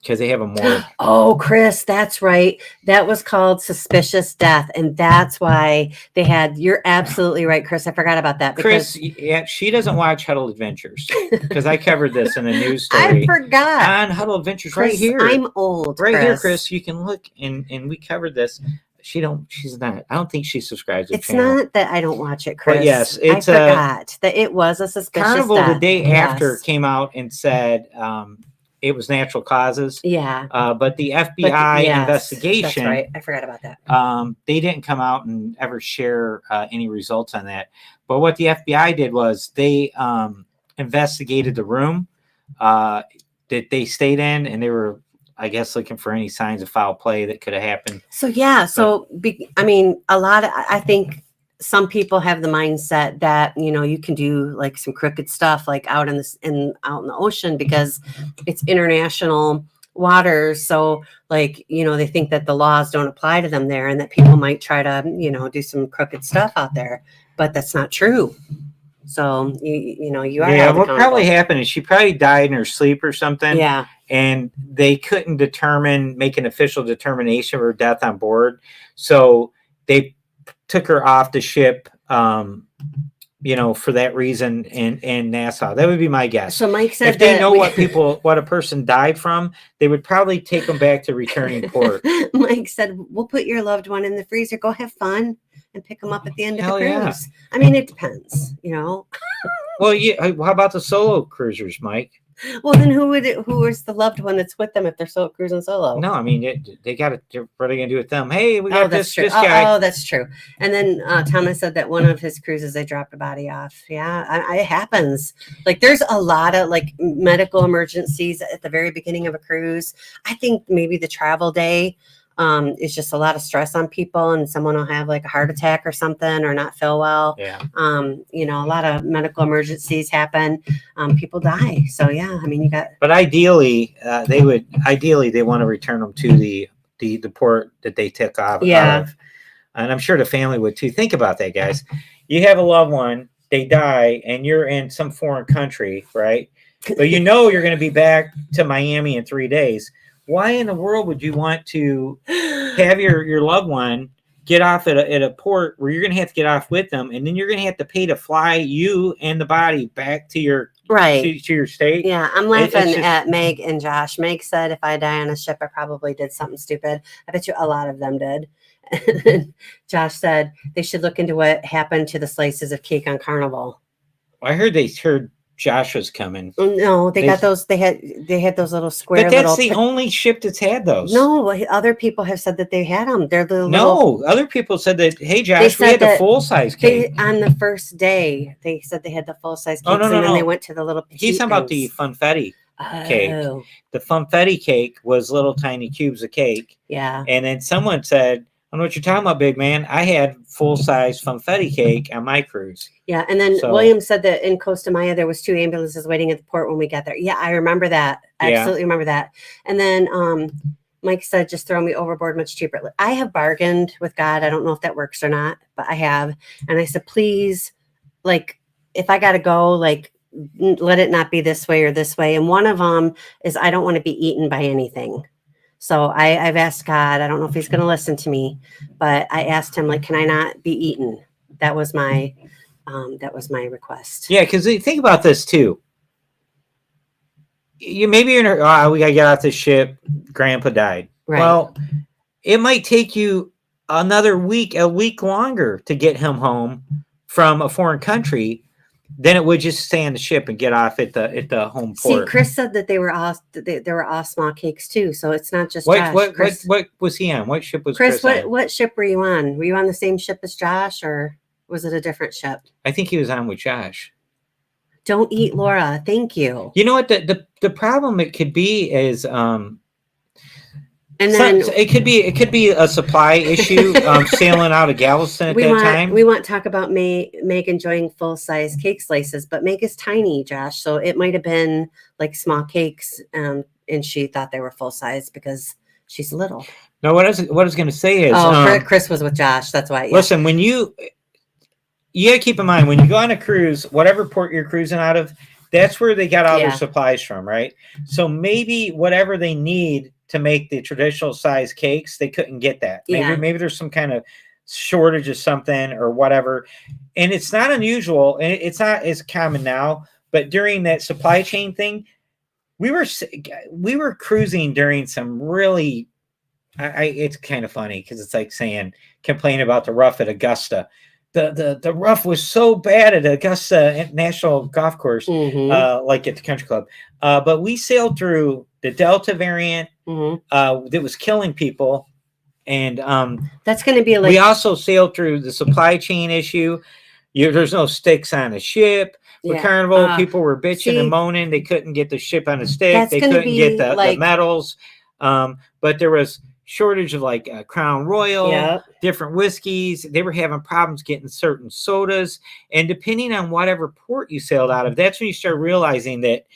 Because they have a morgue. Oh, Chris, that's right. That was called suspicious death, and that's why they had. You're absolutely right, Chris. I forgot about that. Chris, yeah, she doesn't watch Huddle Adventures because I covered this in a news story. I forgot on Huddle Adventures, Chris, right here. I'm old, right Chris. Here, Chris. You can look, and we covered this. She's not. I don't think she subscribes to the channel. It's not that I don't watch it, Chris. But yes, I forgot that it was a suspicious Carnival death. The day after came out and said it was natural causes. Yeah. But the FBI investigation. That's right. I forgot about that. They didn't come out and ever share any results on that. But what the FBI did was they investigated the room that they stayed in, and they were, I guess, looking for any signs of foul play that could have happened. So, yeah. I think some people have the mindset that, you can do like some crooked stuff like out in the ocean because it's international waters. So like, they think that the laws don't apply to them there and that people might try to, do some crooked stuff out there, but that's not true. So, you are. Yeah, what probably happened is she probably died in her sleep or something. Yeah. And they couldn't make an official determination of her death on board. So they took her off the ship, for that reason in Nassau. That would be my guess. So Mike said if they know what a person died from, they would probably take them back to returning port. Mike said, we'll put your loved one in the freezer. Go have fun and pick them up at the end of the cruise. Yeah. I mean, it depends, Well, yeah. How about the solo cruisers, Mike? Well, then who is the loved one that's with them if they're cruising solo? No, I mean, they got to. What are they gonna do with them? Hey, we got this guy. Oh, that's true. And then Thomas said that one of his cruises they dropped a body off. Yeah, it happens. Like there's a lot of like medical emergencies at the very beginning of a cruise. I think maybe the travel day It's just a lot of stress on people, and someone will have like a heart attack or something, or not feel well. Yeah. You know, a lot of medical emergencies happen. People die. So yeah, I mean, you got. But ideally, they want to return them to the port that they took off. Yeah. Out of. And I'm sure the family would too. Think about that, guys. You have a loved one, they die, and you're in some foreign country, right? But you know you're going to be back to Miami in 3 days. Why in the world would you want to have your loved one get off at a port where you're going to have to get off with them, and then you're going to have to pay to fly you and the body back to your to your state? Yeah, I'm laughing at Meg and Josh. Meg said, if I die on a ship, I probably did something stupid. I bet you a lot of them did. Josh said they should look into what happened to the slices of cake on Carnival. I heard Josh was coming. No, they got those. They had those little square. But that's the only ship that's had those. No, other people have said that they had them. They're the other people said that. Hey, Josh, we had the full size cake on the first day. They said they had the full size cakes, and then they went to the little. He's talking about the funfetti cake. The funfetti cake was little tiny cubes of cake. Yeah, and then someone said, I don't know what you're talking about, big man. I had full-size funfetti cake on my cruise. Yeah, and then William said that in Costa Maya there was 2 ambulances waiting at the port when we got there. Yeah, I remember that. I absolutely remember that. And then Mike said, just throw me overboard, much cheaper. I have bargained with God. I don't know if that works or not, but I have. And I said, please, like, if I got to go, like, let it not be this way or this way. And one of them is I don't want to be eaten by anything. So I've asked God, I don't know if he's going to listen to me, but I asked him, like, can I not be eaten? That was my request. Yeah. Cause think about this too. We got to get off the ship. Grandpa died. Right. Well, it might take you a week longer to get him home from a foreign country than it would just stay on the ship and get off at the home port. See, Chris said that they were all small cakes too, so it's not just what, Josh. What was he on? What ship was Chris on? What ship were you on? Were you on the same ship as Josh, or was it a different ship? I think he was on with Josh. Don't eat Laura. Thank you. You know what the problem it could be is and then it could be a supply issue sailing out of Galveston at that time. We want to talk about Meg enjoying full size cake slices, but Meg is tiny, Josh, so it might have been like small cakes, and she thought they were full size because she's little. No, what I was going to say is, Chris was with Josh. That's why. Yeah. Listen, when you got to keep in mind when you go on a cruise, whatever port you're cruising out of, that's where they got all their supplies from, right? So maybe whatever they need to make the traditional size cakes, they couldn't get that. Maybe there's some kind of shortage of something or whatever. And it's not unusual, and it's not as common now, but during that supply chain thing, we were cruising during some really it's kind of funny because it's like saying complain about the rough at Augusta. The rough was so bad at Augusta National Golf Course, like at the country club. But we sailed through the Delta variant that was killing people. And that's going to be like, we also sailed through the supply chain issue. There's no sticks on a ship. For Carnival, people were bitching and moaning. They couldn't get the ship on a stick. They couldn't get the metals. But there was shortage of like Crown Royal, different whiskeys. They were having problems getting certain sodas. And depending on whatever port you sailed out of, that's when you start realizing that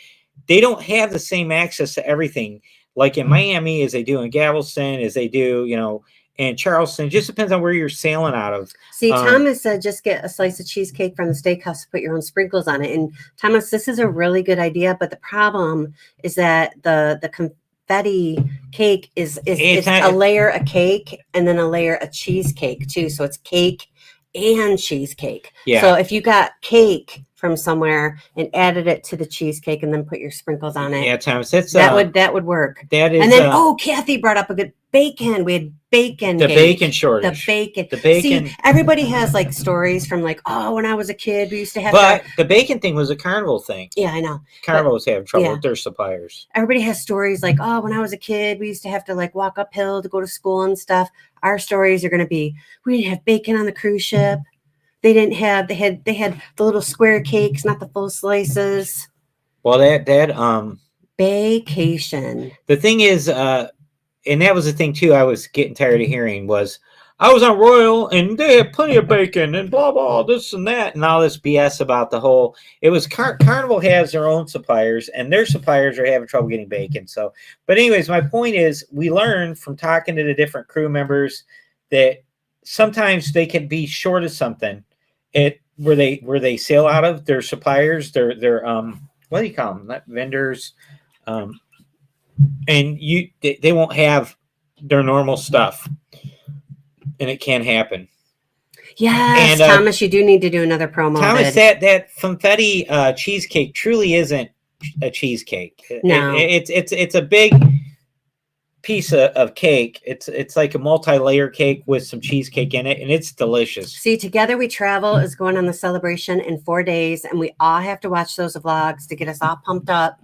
they don't have the same access to everything like in Miami as they do in Galveston, as they do, in Charleston. It just depends on where you're sailing out of. See, Thomas said just get a slice of cheesecake from the steakhouse, put your own sprinkles on it. And Thomas, this is a really good idea, but the problem is that the confetti cake is a layer of cake and then a layer of cheesecake too. So it's cake and cheesecake. Yeah. So if you got cake from somewhere and added it to the cheesecake and then put your sprinkles on it. Yeah, Thomas, that would work. That is. And then Kathy brought up a good bacon. We had bacon. The bacon shortage. The bacon. See, everybody has like stories from like, when I was a kid, we used to have. But the bacon thing was a Carnival thing. Yeah, I know. Carnival was having trouble with their suppliers. Everybody has stories like, when I was a kid, we used to have to like walk uphill to go to school and stuff. Our stories are going to be, we didn't have bacon on the cruise ship. They didn't have. They had the little square cakes, not the full slices. Well, that vacation. The thing is, and that was the thing too. I was getting tired of hearing was I was on Royal and they had plenty of bacon and blah blah this and that and all this BS about the whole. It was Carnival has their own suppliers and their suppliers are having trouble getting bacon. So, but anyways, my point is we learned from talking to the different crew members that sometimes they can be short of something. Where they sell out of their suppliers, their what do you call them? Not vendors, and they won't have their normal stuff. And it can happen. Yes, and, Thomas, you do need to do another promo. Thomas, that Funfetti cheesecake truly isn't a cheesecake. No, it's a big piece of cake. It's like a multi-layer cake with some cheesecake in it, and it's delicious. See, Together We Travel is going on the celebration in 4 days, and we all have to watch those vlogs to get us all pumped up.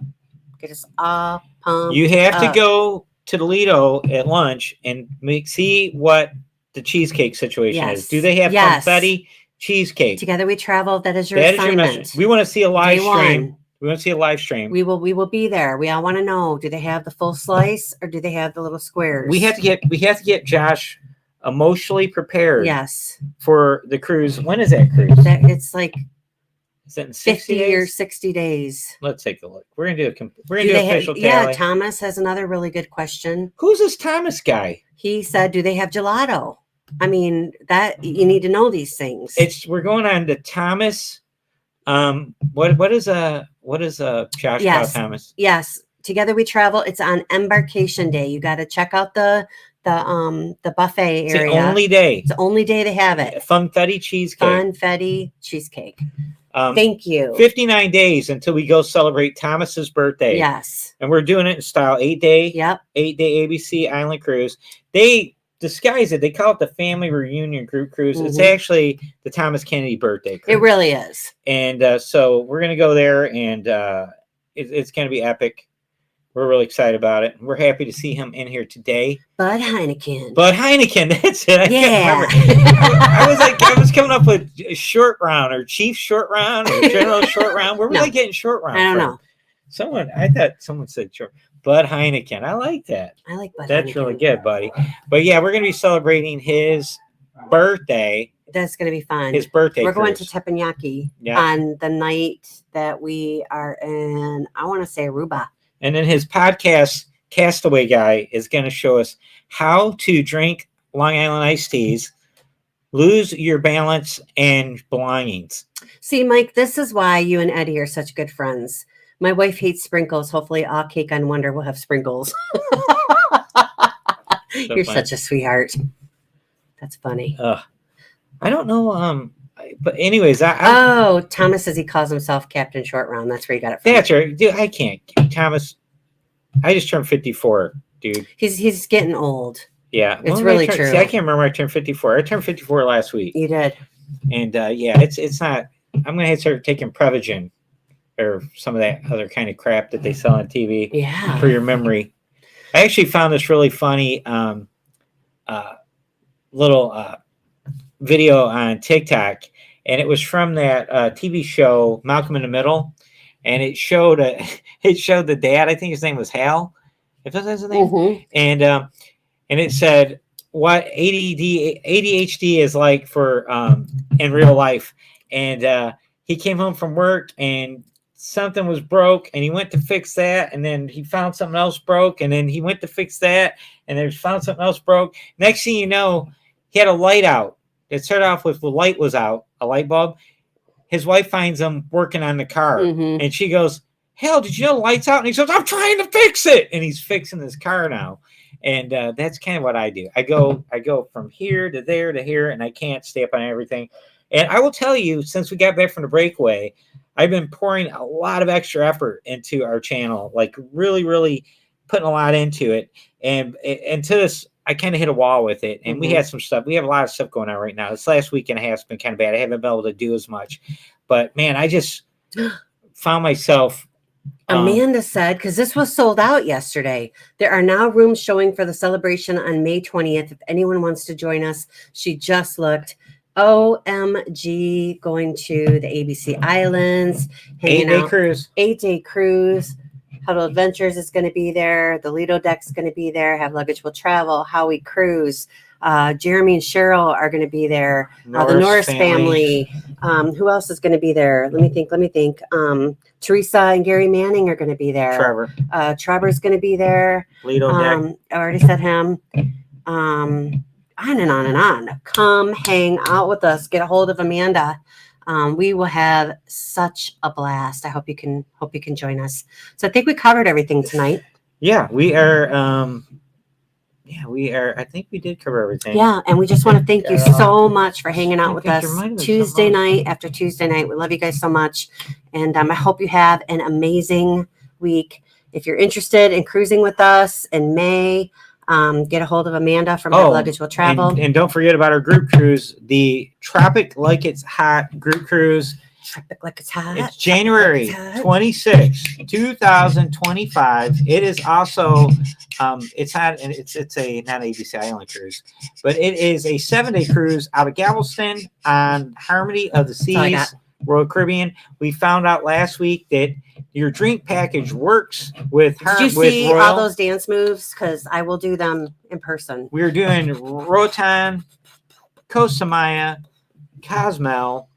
Get us all pumped. You have to go to Toledo at lunch and see what the cheesecake situation is. Do they have confetti cheesecake? Together We Travel. That is your assignment. We want to see a live stream. We want to see a live stream. We will be there. We all want to know: do they have the full slice or do they have the little squares? We have to get Josh emotionally prepared. Yes. For the cruise. When is that cruise? It's like. Is that in 50 days? Or 60 days? Let's take a look. We're gonna do official tally. Yeah, Thomas has another really good question. Who's this Thomas guy? He said, "Do they have gelato?" I mean, that you need to know these things. We're going on to Thomas. What is Josh about Thomas? Yes, Together We Travel. It's on Embarkation Day. You got to check out the buffet area. It's the only day. It's the only day they have it. Funfetti cheesecake. Funfetti cheesecake. Thank you. 59 days until we go celebrate Thomas's birthday. Yes. And we're doing it in style 8-day. Yep. 8-day ABC Island Cruise. They disguise it. They call it the Family Reunion Group Cruise. Mm-hmm. It's actually the Thomas Kennedy birthday cruise. It really is. And so we're going to go there, and it's going to be epic. We're really excited about it. We're happy to see him in here today. Bud Heineken. That's it. I can't remember. I was coming up with short round or chief short round or general short round. Where was I getting short round? I don't know. I thought someone said short. Bud Heineken. I like that. I like Bud Heineken. That's really good, buddy. But yeah, we're going to be celebrating his birthday. That's going to be fun. His birthday. We're going to Teppanyaki on the night that we are in, I want to say Aruba. And then his podcast, Castaway Guy, is going to show us how to drink Long Island iced teas, lose your balance and belongings. See, Mike, this is why you and Eddie are such good friends. My wife hates sprinkles. Hopefully, all Cake on Wonder will have sprinkles. You're such a sweetheart. That's funny. I don't know. But anyways, Thomas says he calls himself Captain Short Round. That's where you got it from. That's right, dude. I can't, Thomas. I just turned 54, dude. He's getting old. Yeah, it's really true. See, I can't remember. I turned 54. I turned 54 last week. You did. And it's not. I'm gonna have to start taking Prevagen or some of that other kind of crap that they sell on TV. Yeah. For your memory. I actually found this really funny little video on TikTok, and it was from that TV show Malcolm in the Middle, and it showed the dad. I think his name was Hal. If that's his name, mm-hmm. and it said what ADHD is like for in real life, and he came home from work and something was broke, and he went to fix that, and then he found something else broke, and then he went to fix that, and then he found something else broke. Next thing you know, he had a light out. It started off with the light was out, a light bulb. His wife finds him working on the car, mm-hmm. and she goes, "Hell, did you know the light's out?" And he says, "I'm trying to fix it," and he's fixing his car now. And that's kind of what I do. I go from here to there to here, and I can't stay up on everything. And I will tell you, since we got back from the breakaway, I've been pouring a lot of extra effort into our channel, like really, really putting a lot into it. And to this, I kind of hit a wall with it. And mm-hmm. we had some stuff. We have a lot of stuff going on right now. This last week and a half has been kind of bad. I haven't been able to do as much. But, man, I just found myself. Amanda said, because this was sold out yesterday, there are now rooms showing for the celebration on May 20th. If anyone wants to join us, she just looked. OMG, going to the ABC Islands, hanging out. 8-day cruise. 8-day cruise. Huddle Adventures is going to be there. The Lido Deck's going to be there. Have Luggage Will Travel. Howie Cruise. Jeremy and Cheryl are going to be there. The Norris family. Who else is going to be there? Let me think. Teresa and Gary Manning are going to be there. Trevor. Trevor's going to be there. Lido Deck. I already said him. On and on and on. Come hang out with us. Get a hold of Amanda. We will have such a blast. I hope you can join us. So I think we covered everything tonight. Yeah, we are. I think we did cover everything. Yeah, and we just want to thank you so much for hanging out with us Tuesday night after Tuesday night. We love you guys so much, and I hope you have an amazing week. If you're interested in cruising with us in May, get a hold of Amanda from Have Luggage Will Travel. And don't forget about our group cruise, the Tropic Like It's Hot group cruise. Tropic Like It's Hot. It's January 26th, 2025. It is also, it's not an ABC Island cruise, but it is a 7-day cruise out of Galveston on Harmony of the Seas, Royal Caribbean. We found out last week that your drink package works with her. Did you see all those dance moves? Because I will do them in person. We're doing Rotan, Koh Samaya, Cozumel,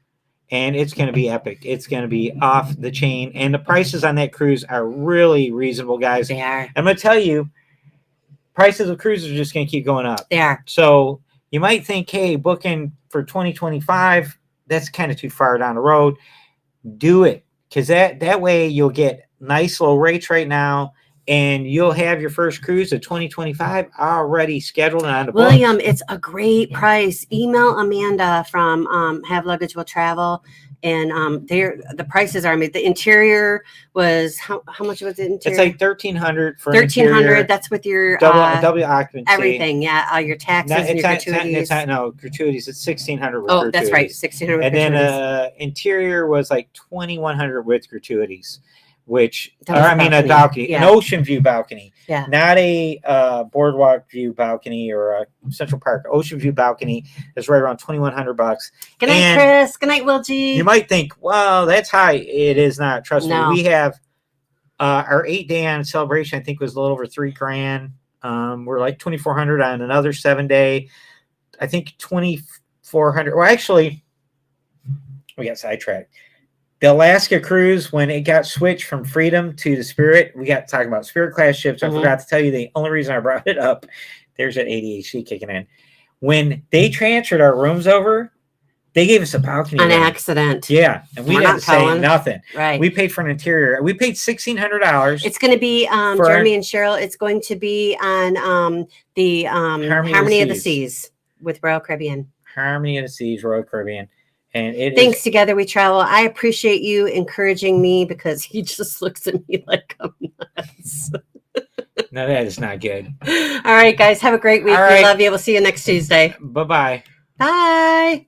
and it's going to be epic. It's going to be off the chain. And the prices on that cruise are really reasonable, guys. They are. I'm going to tell you, prices of cruises are just going to keep going up. They are. So you might think, hey, booking for 2025, that's kind of too far down the road. Do it. Because that way you'll get nice low rates right now, and you'll have your first cruise of 2025 already scheduled and on the book. William, it's a great price. Email Amanda from Have Luggage Will Travel, and the prices are. The interior was how much was it? Interior? It's like $1,300 for $1,300. That's with your double occupancy. Everything, yeah. Your taxes and your gratuities. Gratuities. It's $1,600. Oh, that's right, $1,600. And then interior was like $2,100 with gratuities. A balcony, an ocean view balcony, not a boardwalk view balcony or a Central Park. Ocean view balcony is right around $2,100. Good night, Chris. Good night, Will G. You might think, well, that's high. It is not. Trust me. We have our 8-day on celebration. I think was a little over $3,000. We're like $2,400 on another 7-day. I think $2,400. Well, actually, we got sidetracked. The Alaska cruise, when it got switched from Freedom to the Spirit, we got talking about Spirit class ships. I forgot to tell you the only reason I brought it up. There's that ADHD kicking in. When they transferred our rooms over, they gave us a balcony. An accident. Yeah. And we didn't say nothing. Right. We paid for an interior. We paid $1,600. It's going to be Jeremy and Cheryl. It's going to be on the Harmony of the Seas with Royal Caribbean. Harmony of the Seas, Royal Caribbean. And thanks, Together We Travel. I appreciate you encouraging me because he just looks at me like I'm nuts. No, that is not good. All right, guys. Have a great week. We love you. We'll see you next Tuesday. Bye-bye. Bye.